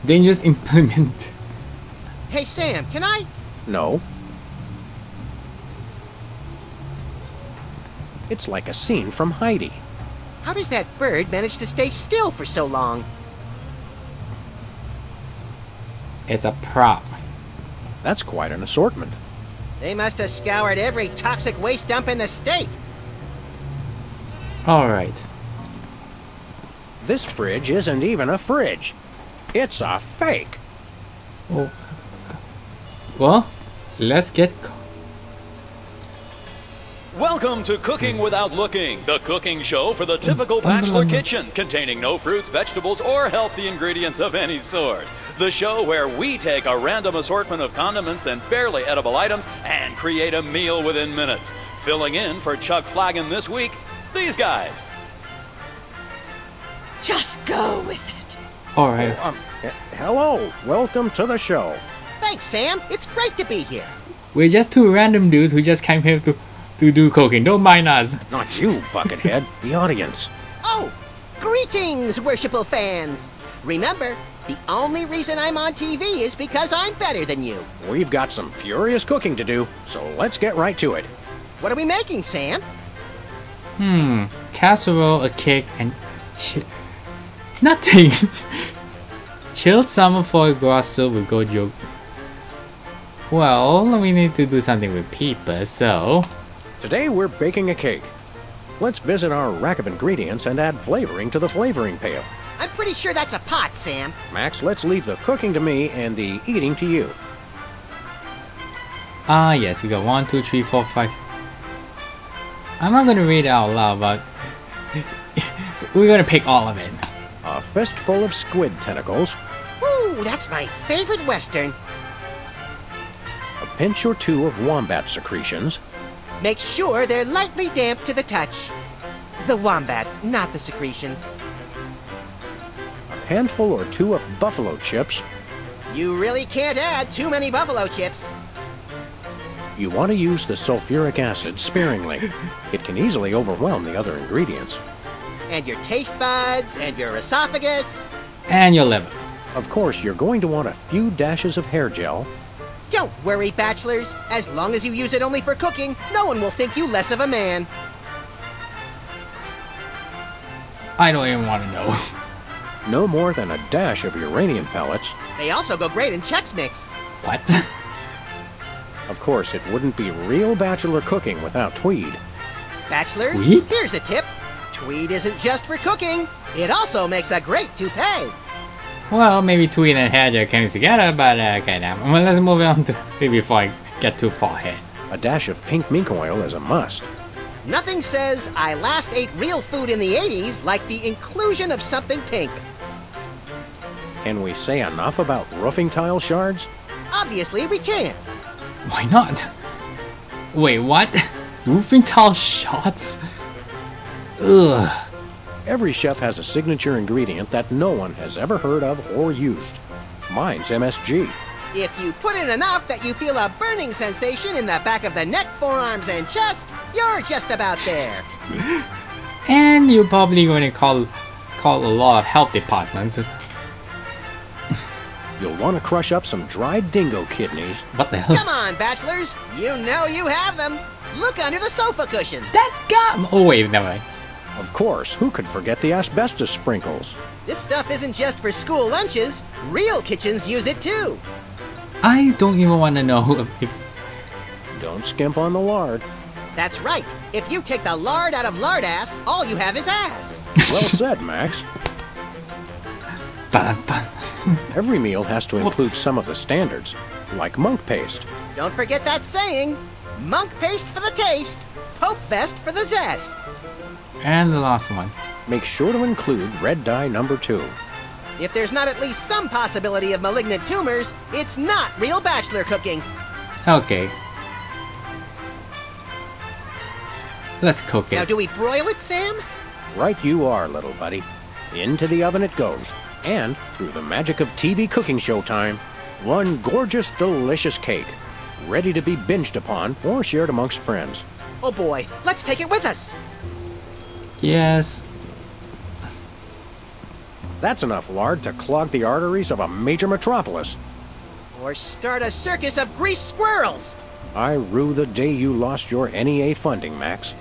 Dangerous implement. Hey Sam, can I? No. It's like a scene from Heidi. How does that bird manage to stay still for so long? It's a prop. That's quite an assortment. They must have scoured every toxic waste dump in the state. Alright. This fridge isn't even a fridge. It's a fake. Oh. Well, let's get... Welcome to Cooking Without Looking, the cooking show for the typical bachelor kitchen, containing no fruits, vegetables, or healthy ingredients of any sort. The show where we take a random assortment of condiments and barely edible items and create a meal within minutes. Filling in for Chuck Flagon this week, these guys. Just go with it. Alright. Hello, welcome to the show. Thanks, Sam. It's great to be here. We're just two random dudes who just came here to do cooking. Don't mind us. Not you, Buckethead. The audience. Oh, greetings, worshipful fans. Remember, the only reason I'm on TV is because I'm better than you. We've got some furious cooking to do, so let's get right to it. What are we making, Sam? Casserole, a cake, and... Nothing! Chilled summer foie gras soup with gojo. Well, we need to do something with Peepa, so... Today we're baking a cake. Let's visit our rack of ingredients and add flavoring to the flavoring pail. I'm pretty sure that's a pot, Sam. Max, let's leave the cooking to me and the eating to you. Ah yes, we got 1, 2, 3, 4, 5. I'm not gonna read it out loud, but... we're gonna pick all of it. A fistful of squid tentacles. Ooh, that's my favorite Western. A pinch or two of wombat secretions. Make sure they're lightly damp to the touch. The wombats, not the secretions. A handful or two of buffalo chips. You really can't add too many buffalo chips. You want to use the sulfuric acid sparingly. It can easily overwhelm the other ingredients. And your taste buds, and your esophagus. And your liver. Of course, you're going to want a few dashes of hair gel. Don't worry, bachelors. As long as you use it only for cooking, no one will think you less of a man. I don't even want to know. No more than a dash of uranium pellets. They also go great in Chex Mix. What? Of course, it wouldn't be real bachelor cooking without Tweed. Bachelors, Tweed? Here's a tip. Tweed isn't just for cooking. It also makes a great toupee. Well, maybe Tweed and hair gel came together, but okay now. Well, let's move on to before I get too far ahead. A dash of pink mink oil is a must. Nothing says I last ate real food in the 80s like the inclusion of something pink. Can we say enough about roofing tile shards? Obviously, we can't. Why not? Wait, what? Roofing tile shots? Ugh. Every chef has a signature ingredient that no one has ever heard of or used. Mine's MSG. If you put in enough that you feel a burning sensation in the back of the neck, forearms, and chest, you're just about there. And you're probably going to call a lot of health departments. You'll want to crush up some dried dingo kidneys. What the hell? Come on, bachelors. You know you have them. Look under the sofa cushions. That's gum! Oh wait, never mind. Of course, who could forget the asbestos sprinkles? This stuff isn't just for school lunches. Real kitchens use it too. I don't even want to know if... Don't skimp on the lard. That's right. If you take the lard out of lard ass, all you have is ass. Well said, Max. Dun, dun. Every meal has to include some of the standards, like monk paste. Don't forget that saying. Monk paste for the taste, Pope vest for the zest. And the last one. Make sure to include red dye number 2. If there's not at least some possibility of malignant tumors, it's not real bachelor cooking. Okay. Let's cook it. Now, do we broil it, Sam? Right you are, little buddy. Into the oven it goes. And, through the magic of TV cooking show time, one gorgeous, delicious cake, ready to be binged upon or shared amongst friends. Oh boy, let's take it with us. Yes. That's enough lard to clog the arteries of a major metropolis. Or start a circus of greased squirrels. I rue the day you lost your NEA funding, Max.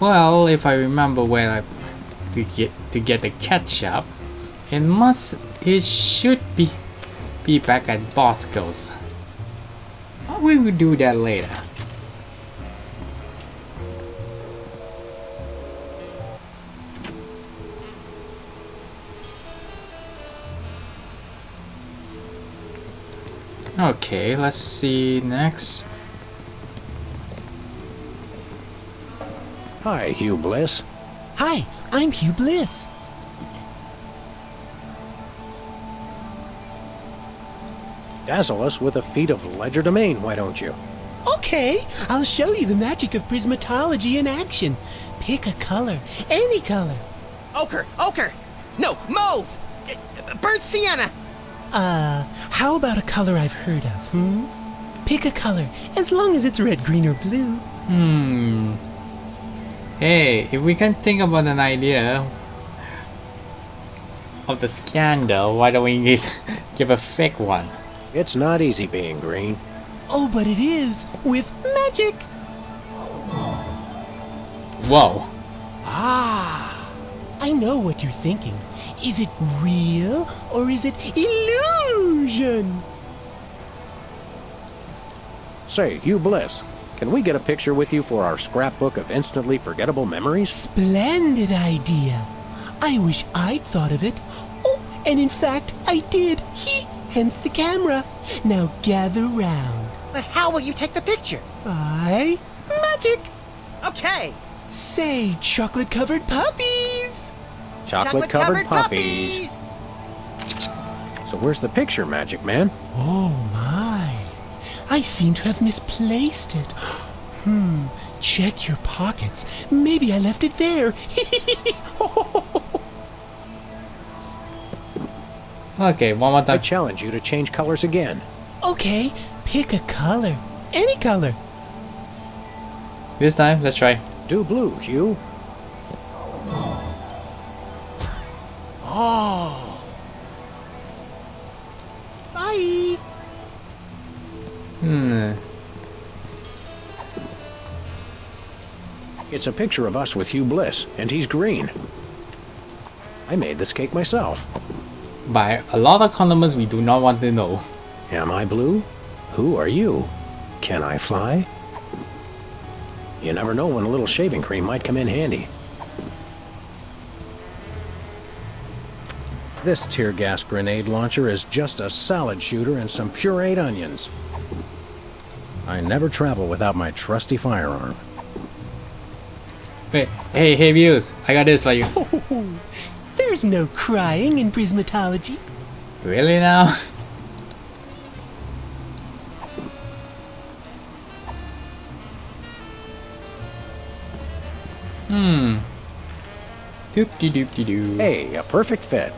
Well, if I remember where to get the ketchup, it should be back at Bosco's. We will do that later. Okay, let's see next. Hi, Hugh Bliss. Hi, I'm Hugh Bliss. Dazzle us with a feat of legerdemain, why don't you? Okay, I'll show you the magic of prismatology in action. Pick a color, any color. Ochre! No, mauve! Burnt sienna! How about a color I've heard of, Pick a color, as long as it's red, green, or blue. Hey, if we can think about an idea of the scandal, why don't we give a fake one? It's not easy being green. Oh, but it is, with magic! Whoa. I know what you're thinking. Is it real, or is it illusion? Say, Hugh Bliss, can we get a picture with you for our scrapbook of instantly forgettable memories? Splendid idea. I wish I'd thought of it. Oh, and in fact, I did. Hence the camera. Now gather round. But how will you take the picture? Magic. Okay. Say, chocolate-covered puppies. Chocolate-covered puppies. So where's the picture, Magic Man? Oh, my. I seem to have misplaced it. Check your pockets. Maybe I left it there. Okay, one more I time. challenge you to change colors again. Okay, pick a color. Any color. This time, let's try. Do blue, Hugh. Oh. Bye. It's a picture of us with Hugh Bliss, and he's green. I made this cake myself. By a lot of condiments we do not want to know. Am I blue? Who are you? Can I fly? You never know when a little shaving cream might come in handy. This tear gas grenade launcher is just a salad shooter and some pureed onions. I never travel without my trusty firearm. Wait, hey viewers, I got this for you. There's no crying in prismatology. Really now? Doop-de-doop-de-doo. Hey, a perfect fit.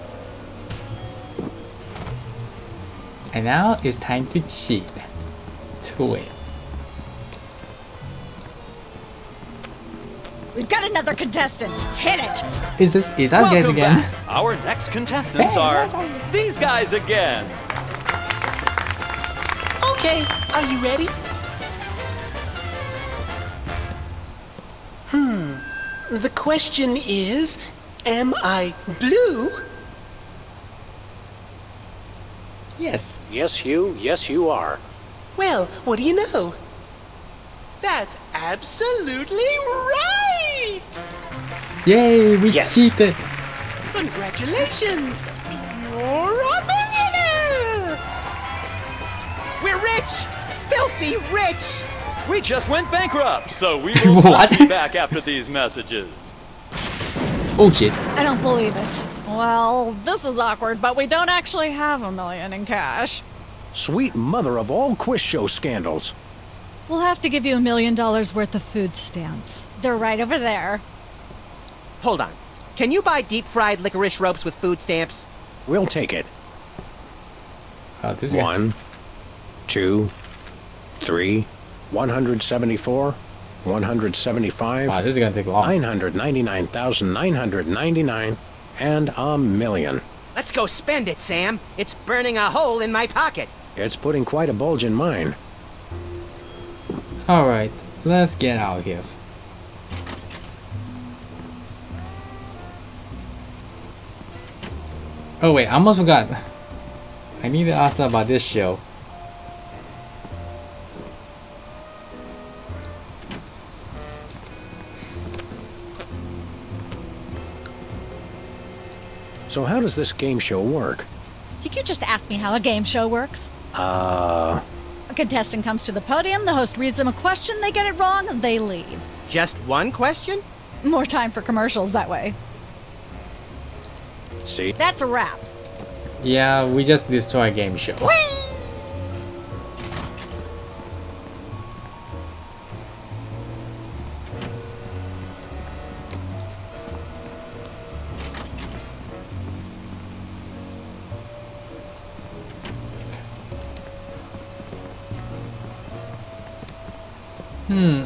And now it's time to cheat. To win. We've got another contestant. Hit it. Is that guys Welcome again? back. Our next contestants are these guys again. Okay, are you ready? The question is, am I blue? Yes. Yes, Hugh. Yes, you are. Well, what do you know? That's absolutely right! Yay, we Yes. cheated. Congratulations! You're a millionaire! We're rich! Filthy rich! We just went bankrupt, so we will not be back after these messages. Oh shit. I don't believe it. Well, this is awkward, but we don't actually have $1 million in cash. Sweet mother of all quiz show scandals. We'll have to give you $1 million worth of food stamps. They're right over there. Hold on. Can you buy deep-fried licorice ropes with food stamps? We'll take it. Oh, this is 1, 2, 3, 174, 175. Wow, this is gonna take long. 999,999, and $1 million. Let's go spend it, Sam. It's burning a hole in my pocket. It's putting quite a bulge in mine. Alright, let's get out of here. Oh wait, I almost forgot. I need to ask about this show. So how does this game show work? Did you just ask me how a game show works? A contestant comes to the podium, the host reads them a question, they get it wrong, and they leave. Just one question? More time for commercials that way. See? That's a wrap. Yeah, we just destroyed a game show.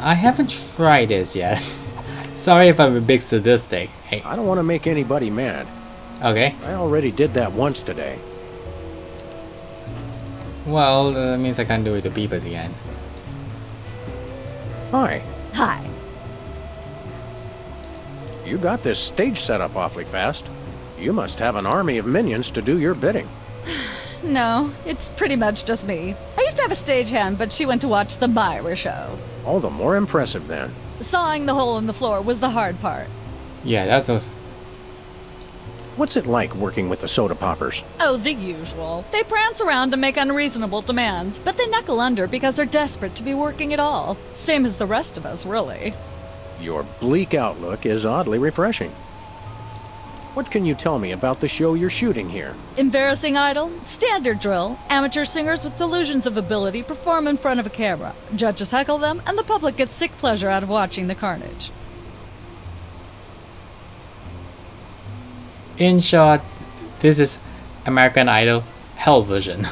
I haven't tried this yet. Sorry if I'm a big sadistic. Hey. I don't want to make anybody mad. Okay. I already did that once today. Well, that means I can't do it to Beepers again. Hi. Hi. You got this stage set up awfully fast. You must have an army of minions to do your bidding. No, it's pretty much just me. I used to have a stagehand, but she went to watch the Myra show. All the more impressive then. Sawing the hole in the floor was the hard part. Yeah, that was... What's it like working with the soda poppers? Oh, the usual. They prance around and make unreasonable demands, but they knuckle under because they're desperate to be working at all. Same as the rest of us, really. Your bleak outlook is oddly refreshing. What can you tell me about the show you're shooting here? Embarrassing idol? Standard drill. Amateur singers with delusions of ability perform in front of a camera. Judges heckle them, and the public gets sick pleasure out of watching the carnage. In short, this is American Idol Hell version.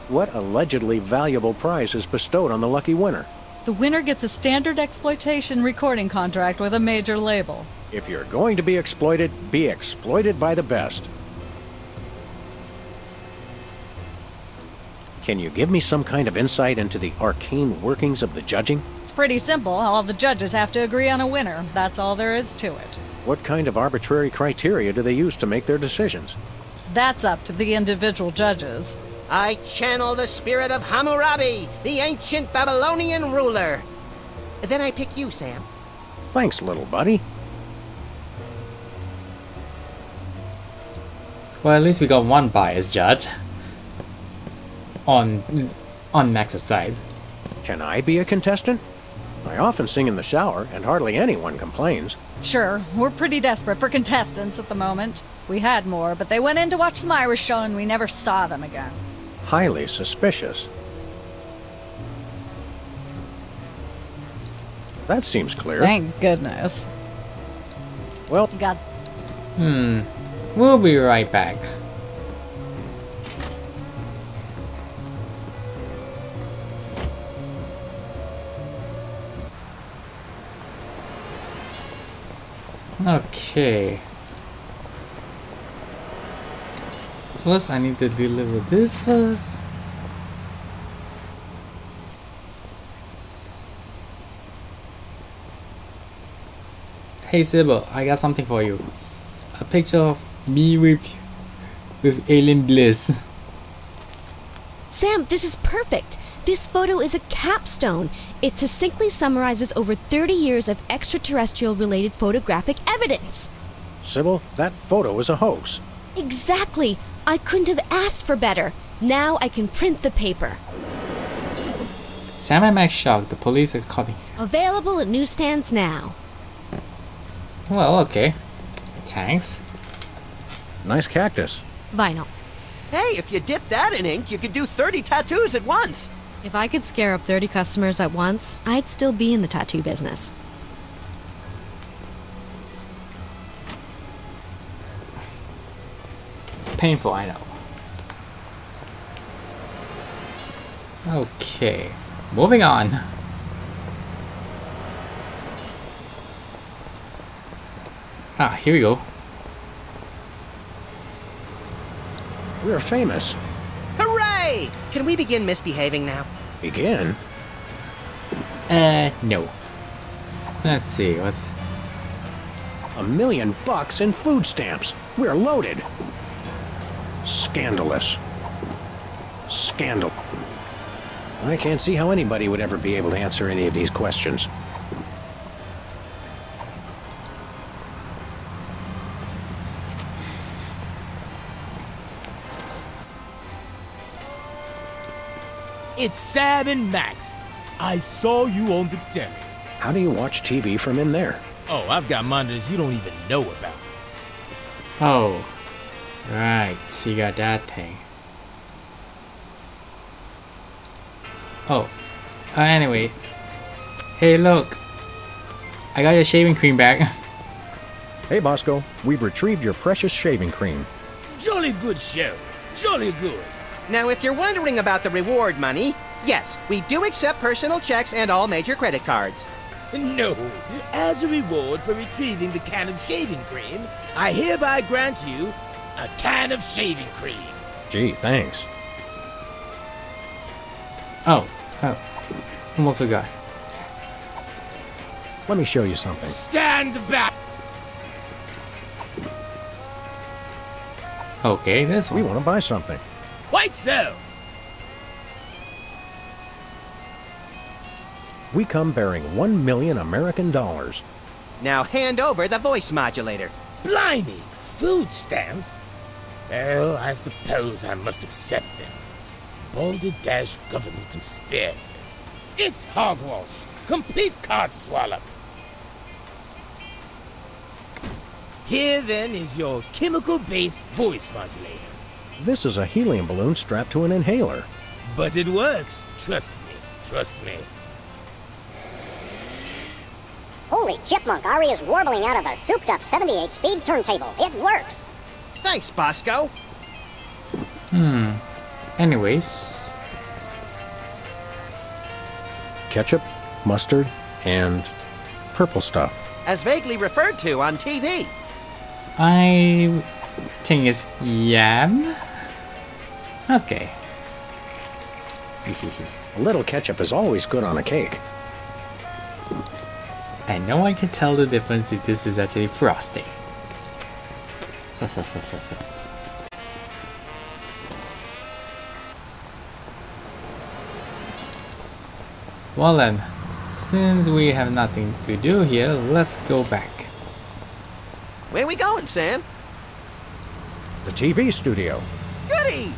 What allegedly valuable prize is bestowed on the lucky winner? The winner gets a standard exploitation recording contract with a major label. If you're going to be exploited by the best. Can you give me some kind of insight into the arcane workings of the judging? It's pretty simple. All the judges have to agree on a winner. That's all there is to it. What kind of arbitrary criteria do they use to make their decisions? That's up to the individual judges. I channel the spirit of Hammurabi, the ancient Babylonian ruler. Then I pick you, Sam. Thanks, little buddy. Well, at least we got one biased judge on Max's side. Can I be a contestant? I often sing in the shower, and hardly anyone complains. Sure, we're pretty desperate for contestants at the moment. We had more, but they went in to watch the Myra show and we never saw them again. Highly suspicious. That seems clear. Thank goodness. Well, got. We'll be right back. Okay. First, I need to deliver this first. Hey Sybil, I got something for you. A picture of me with alien bliss. Sam, this is perfect. This photo is a capstone. It succinctly summarizes over 30 years of extraterrestrial-related photographic evidence. Sybil, that photo is a hoax. Exactly. I couldn't have asked for better. Now I can print the paper. Sam and Max shocked. The police are calling. Available at newsstands now. Well, okay. Thanks. Nice cactus. Vinyl. Hey, if you dip that in ink, you could do 30 tattoos at once. If I could scare up 30 customers at once, I'd still be in the tattoo business. Painful, I know. Okay. Moving on. Ah, here we go. We're famous. Hooray! Can we begin misbehaving now? Begin? No. Let's see, what's... $1 million in food stamps. We're loaded. Scandalous. Scandal. I can't see how anybody would ever be able to answer any of these questions. It's Sam and Max. I saw you on the telly. How do you watch TV from in there? Oh, I've got monitors you don't even know about. Oh. Right, you got that thing. Oh. Anyway. Hey, look. I got your shaving cream back. Hey, Bosco. We've retrieved your precious shaving cream. Jolly good show. Jolly good. Now, if you're wondering about the reward money, yes, we do accept personal checks and all major credit cards. No. As a reward for retrieving the can of shaving cream, I hereby grant you a can of shaving cream. Gee, thanks. Oh. Almost forgot. Let me show you something. Stand back. Okay, this one. We want to buy something. Quite so. We come bearing 1 million American dollars. Now hand over the voice modulator. Blimey, food stamps? Well, I suppose I must accept them. Balderdash government conspiracy. It's hogwash. Complete card swallow. Here then is your chemical-based voice modulator. This is a helium balloon strapped to an inhaler. But it works. Trust me. Trust me. Holy chipmunk, Ari is warbling out of a souped-up 78-speed turntable. It works. Thanks, Bosco. Anyways. Ketchup, mustard, and purple stuff. As vaguely referred to on TV. I think it's yam. Okay. A little ketchup is always good on a cake. I know I can tell the difference if this is actually frosting. Well then, since we have nothing to do here, let's go back. Where we going, Sam? The TV studio. Goody!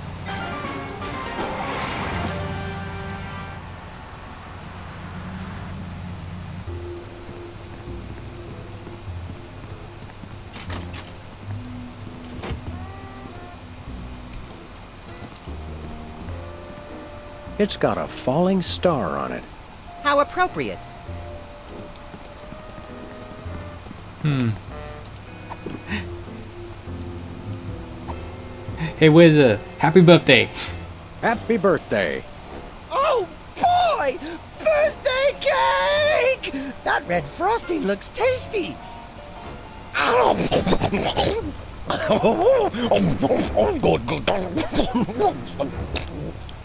It's got a falling star on it. How appropriate. Hey Wizard, happy birthday! Happy birthday! Oh boy! Birthday cake! That red frosting looks tasty.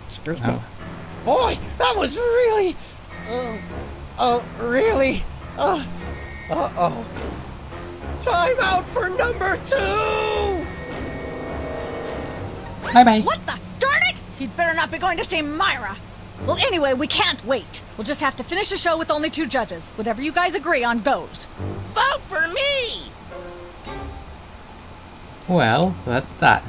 Excuse me. Boy, that was really... really... uh-oh. Time out for number 2! Bye-bye. What the? Darn it! He'd better not be going to see Myra. Well, anyway, we can't wait. We'll just have to finish the show with only 2 judges. Whatever you guys agree on goes. Vote for me! Well, that's that.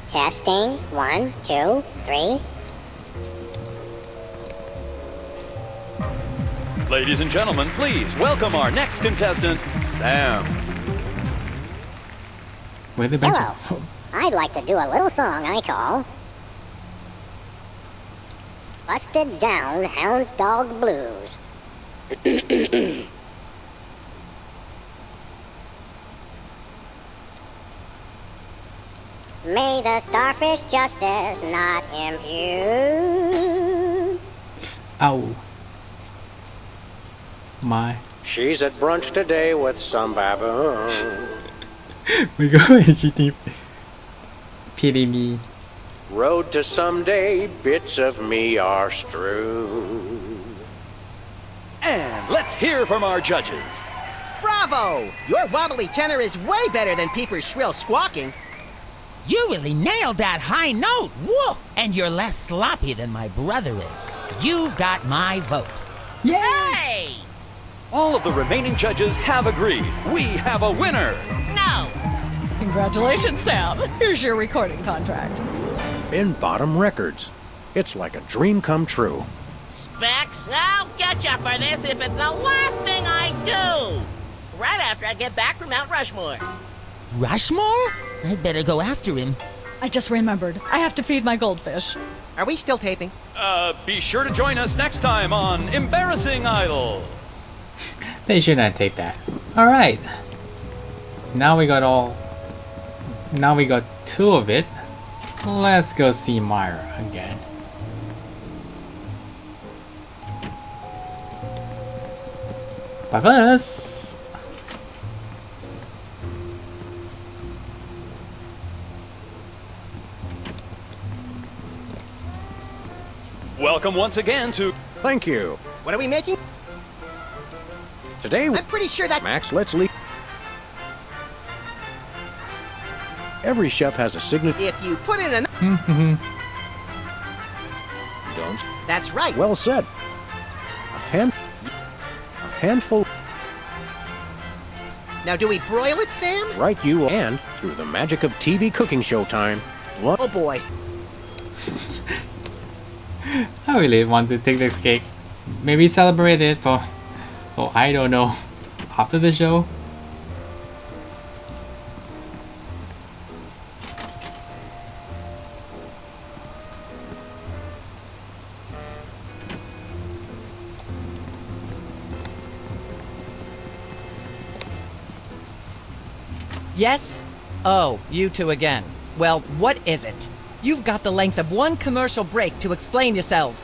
Testing. 1, 2, 3. Ladies and gentlemen, please welcome our next contestant, Sam. Where the bench? Hello. I'd like to do a little song I call Busted Down Hound Dog Blues. May the starfish justice not impugn. Ow. My. She's at brunch today with some baboon. We go HT. Pity me. Road to someday, bits of me are strewn. And let's hear from our judges. Bravo! Your wobbly tenor is way better than Peeper's shrill squawking. You really nailed that high note. Whoa! And you're less sloppy than my brother is. You've got my vote. Yay! All of the remaining judges have agreed. We have a winner. No! Congratulations, Sam. Here's your recording contract. In Bottom Records. It's like a dream come true. Specs, I'll get you for this if it's the last thing I do! Right after I get back from Mount Rushmore. Rushmore? I'd better go after him. I just remembered. I have to feed my goldfish. Are we still taping? Be sure to join us next time on Embarrassing Idol. They should not take that. Alright. Now we got 2 of it. Let's go see Myra again. But first, Welcome once again to... Thank you. What are we making? Today, I'm pretty sure that... Max, let's leave. Every chef has a signature. If you put in an... Don't. That's right. Well said. A handful. Now do we broil it, Sam? Right, you and through the magic of TV cooking show time. Oh boy. I really want to take this cake. Maybe celebrate it for, oh, I don't know, after the show. Yes? Oh, you two again. Well, what is it? You've got the length of one commercial break to explain yourselves.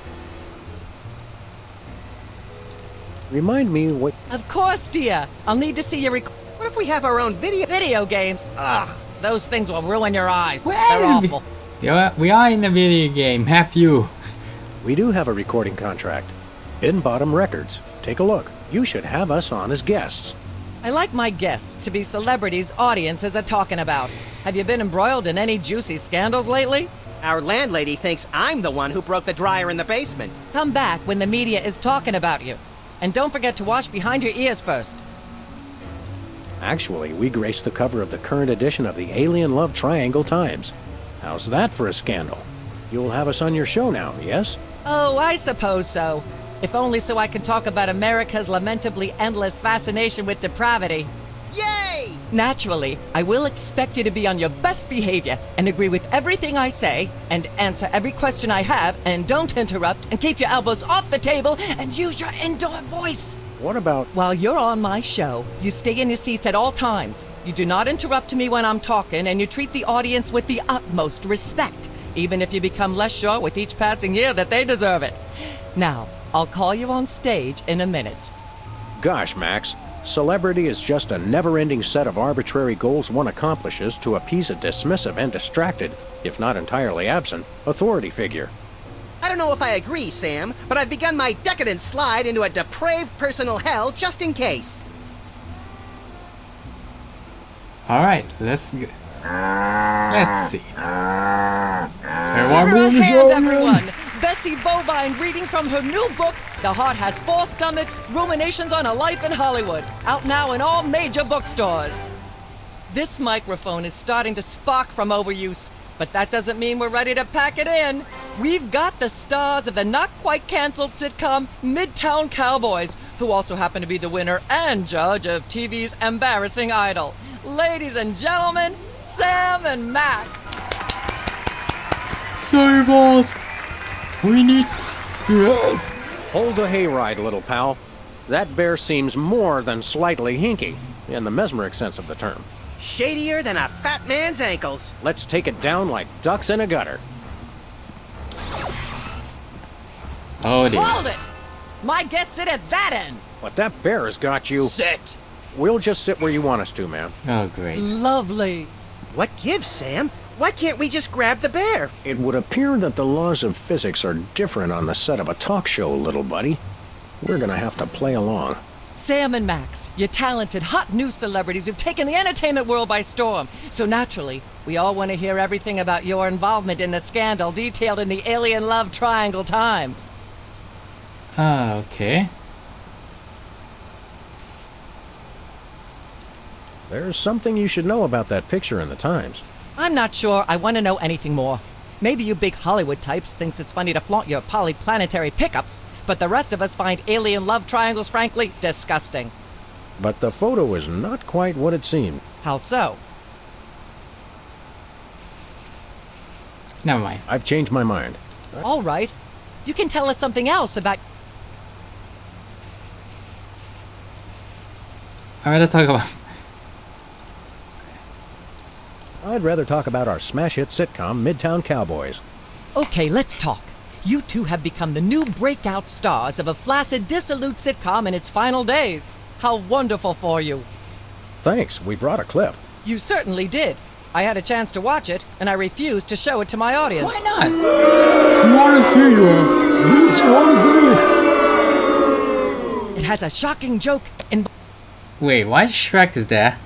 Remind me what... Of course, dear. I'll need to see your What if we have our own video games? Ugh, those things will ruin your eyes. Well, They're awful. Yeah, we are in a video game, have you? We do have a recording contract. Hidden Bottom Records. Take a look. You should have us on as guests. I like my guests to be celebrities audiences are talking about. Have you been embroiled in any juicy scandals lately? Our landlady thinks I'm the one who broke the dryer in the basement. Come back when the media is talking about you. And don't forget to wash behind your ears first. Actually, we graced the cover of the current edition of the Alien Love Triangle Times. How's that for a scandal? You'll have us on your show now, yes? Oh, I suppose so. If only so I can talk about America's lamentably endless fascination with depravity. Yay! Naturally, I will expect you to be on your best behavior and agree with everything I say and answer every question I have and don't interrupt and keep your elbows off the table and use your indoor voice. What about... While you're on my show, you stay in your seats at all times. You do not interrupt me when I'm talking and you treat the audience with the utmost respect, even if you become less sure with each passing year that they deserve it. Now, I'll call you on stage in a minute. Gosh, Max. Celebrity is just a never-ending set of arbitrary goals one accomplishes to appease a dismissive and distracted, if not entirely absent, authority figure. I don't know if I agree, Sam, but I've begun my decadent slide into a depraved personal hell just in case. Alright, let's see. Everyone! Bessie Bovine reading from her new book, The Heart Has Four Stomachs, Ruminations on a Life in Hollywood, out now in all major bookstores. This microphone is starting to spark from overuse, but that doesn't mean we're ready to pack it in. We've got the stars of the not-quite-canceled sitcom Midtown Cowboys, who also happen to be the winner and judge of TV's Embarrassing Idol. Ladies and gentlemen, Sam and Max. Sorry, boss. We need to rest. Hold the hayride, little pal. That bear seems more than slightly hinky, in the mesmeric sense of the term. Shadier than a fat man's ankles. Let's take it down like ducks in a gutter. Oh dear. Hold it! My guests sit at that end. But that bear has got you... Sit! We'll just sit where you want us to, ma'am. Oh, great. Lovely. What gives, Sam? Why can't we just grab the bear? It would appear that the laws of physics are different on the set of a talk show, little buddy. We're gonna have to play along. Sam and Max, you're talented, hot news celebrities who've taken the entertainment world by storm. So naturally, we all want to hear everything about your involvement in the scandal detailed in the Alien Love Triangle Times. Okay. There's something you should know about that picture in the Times. I'm not sure I want to know anything more. Maybe you big Hollywood types thinks it's funny to flaunt your polyplanetary pickups, but the rest of us find alien love triangles, frankly, disgusting. But the photo is not quite what it seemed. How so? Never mind. I've changed my mind. All right. You can tell us something else about... I'd rather talk about our smash hit sitcom, Midtown Cowboys. Okay, let's talk. You two have become the new breakout stars of a flaccid, dissolute sitcom in its final days. How wonderful for you. Thanks, we brought a clip. You certainly did. I had a chance to watch it, and I refused to show it to my audience. Why not? You want to see what you want to see? It has a shocking joke Wait, why Shrek is there?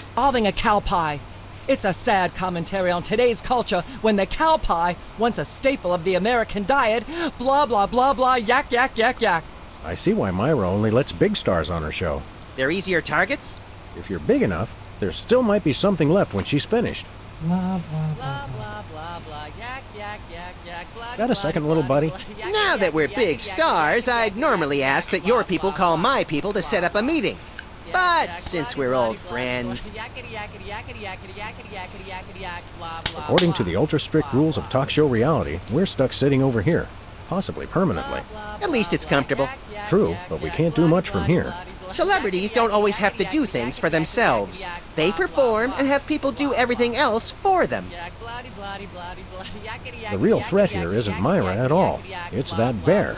involving a cow pie. It's a sad commentary on today's culture when the cow pie, once a staple of the American diet, blah blah blah blah, yak yak yak yak. I see why Myra only lets big stars on her show. They're easier targets? If you're big enough, there still might be something left when she's finished. Blah, Blah, blah, blah, blah. Yak, yak, yak, yak. Blah, Got a second, little buddy? Now that we're big stars, I'd normally ask that your people call my people to set up a meeting. But since we're old friends... According to the ultra-strict rules of talk show reality, we're stuck sitting over here. Possibly permanently. At least it's comfortable. True, but we can't do much from here. Celebrities don't always have to do things for themselves. They perform and have people do everything else for them. The real threat here isn't Myra at all. It's that bear.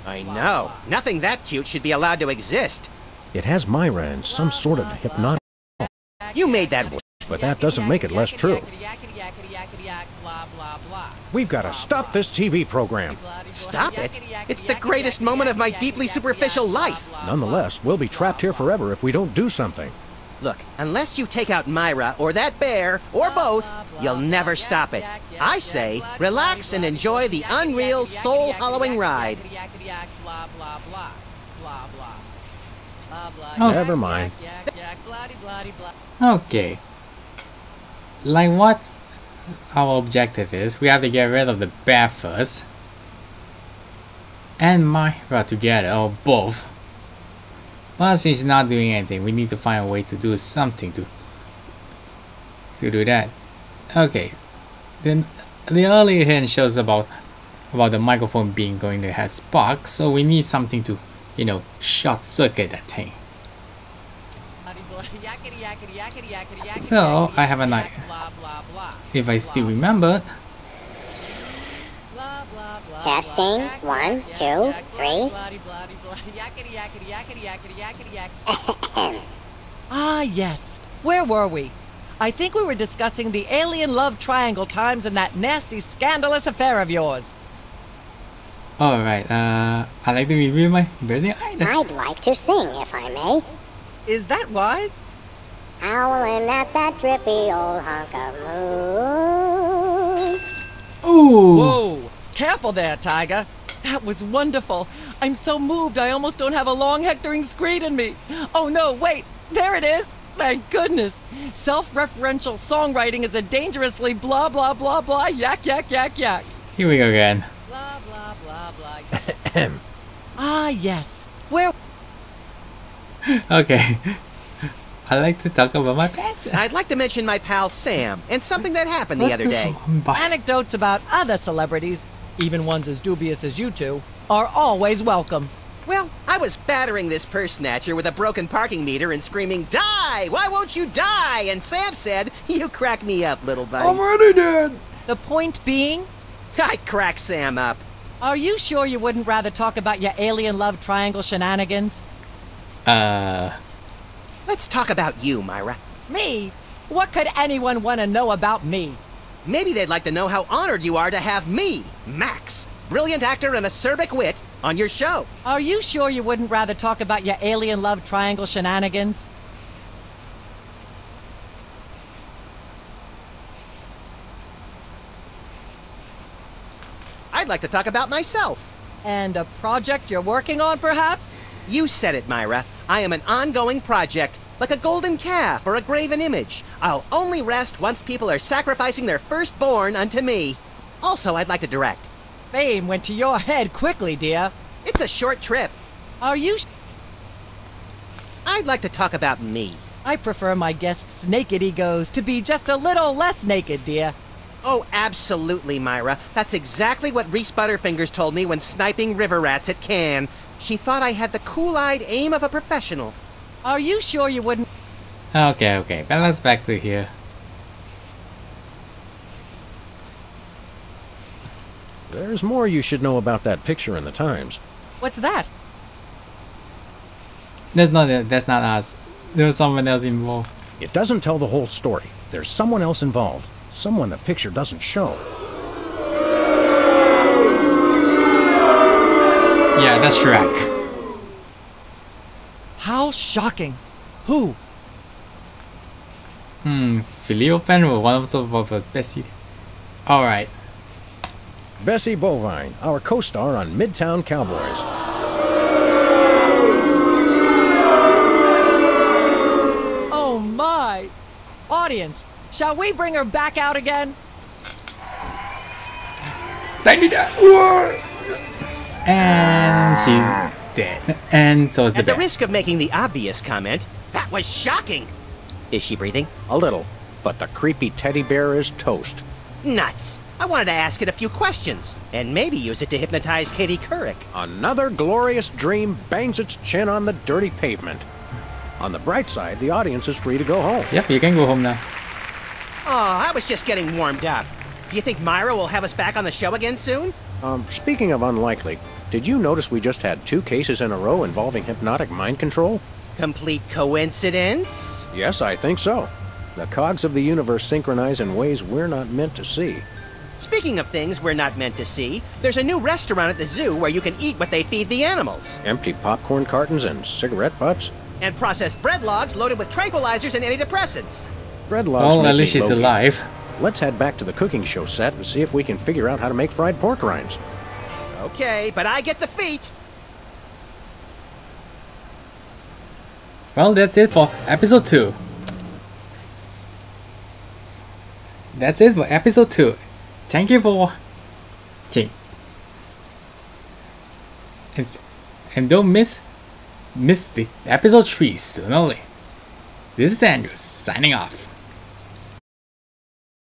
I know. Nothing that cute should be allowed to exist. It has Myra in some sort of hypnotic... You made that... But that doesn't make it less true. We've got to stop this TV program. Stop it? It's the greatest moment of my deeply superficial life. Nonetheless, we'll be trapped here forever if we don't do something. Look, unless you take out Myra, or that bear, or both, you'll never stop it. I say, relax and enjoy the unreal, soul-hollowing ride. Oh. Never mind. Okay. Like what our objective is, we have to get rid of the bear first. And Myra together, or both. But she's not doing anything, we need to find a way to do something to do that. Okay. Then the earlier hint shows about the microphone being going to have sparks, so we need something to, you know, short circuit that thing. So I have an idea. If I still remember. Testing, 1, 2, 3. Ah, yes. Where were we? I think we were discussing the alien love triangle times and that nasty, scandalous affair of yours. Alright, I'd like to review my birthday item. I'd like to sing, if I may. Is that wise? Howling at that drippy old hunk of moon. Ooh! Whoa! Careful there, Tiger. That was wonderful. I'm so moved I almost don't have a long hectoring screed in me. Oh no, wait! There it is! Thank goodness! Self-referential songwriting is a dangerously blah blah blah blah yak yak yak yak. Here we go again. Blah blah blah blah. Ah yes. Where? Okay. I like to talk about my pets. I'd like to mention my pal Sam, and something that happened the other day. Anecdotes about other celebrities, even ones as dubious as you two, are always welcome. Well, I was battering this purse snatcher with a broken parking meter and screaming, "Die! Why won't you die?" And Sam said, "You crack me up, little buddy." I'm already dead. The point being? I crack Sam up. Are you sure you wouldn't rather talk about your alien love triangle shenanigans? Let's talk about you, Myra. Me? What could anyone want to know about me? Maybe they'd like to know how honored you are to have me, Max, brilliant actor and acerbic wit, on your show. Are you sure you wouldn't rather talk about your alien love triangle shenanigans? I'd like to talk about myself. And a project you're working on, perhaps? You said it, Myra. I am an ongoing project, like a golden calf or a graven image. I'll only rest once people are sacrificing their firstborn unto me. Also, I'd like to direct. Fame went to your head quickly, dear. It's a short trip. Are you... I'd like to talk about me. I prefer my guests' naked egos to be just a little less naked, dear. Oh, absolutely, Myra. That's exactly what Reese Butterfingers told me when sniping river rats at Cannes. She thought I had the cool-eyed aim of a professional. Are you sure you wouldn't... Okay, but let's back to here. There's more you should know about that picture in the Times. What's that? That's not us. There's someone else involved. It doesn't tell the whole story. There's someone else involved. Someone the picture doesn't show. Yeah, that's Shrek. How shocking. Who? Filio Penrose, one of the Bessie. Alright. Bessie Bovine, our co-star on Midtown Cowboys. Oh my! Audience, Shall we bring her back out again? And she's dead. And so is the At the bear. risk of making the obvious comment, that was shocking. Is she breathing? A little, but the creepy teddy bear is toast. Nuts. I wanted to ask it a few questions, and maybe use it to hypnotize Katie Couric. Another glorious dream bangs its chin on the dirty pavement. On the bright side, the audience is free to go home. Yep, you can go home now. Oh, I was just getting warmed up. Do you think Myra will have us back on the show again soon? Speaking of unlikely, did you notice we just had 2 cases in a row involving hypnotic mind control? Complete coincidence? Yes, I think so. The cogs of the universe synchronize in ways we're not meant to see. Speaking of things we're not meant to see, there's a new restaurant at the zoo where you can eat what they feed the animals. Empty popcorn cartons and cigarette butts? And processed bread logs loaded with tranquilizers and antidepressants. Bread logs. Well, make at least me she's low-key. alive. Let's head back to the cooking show set and see if we can figure out how to make fried pork rinds. Okay, but I get the feet. Well, that's it for episode 2. That's it for episode 2. Thank you for watching. And don't miss the episode 3 soon only. This is Andrew signing off.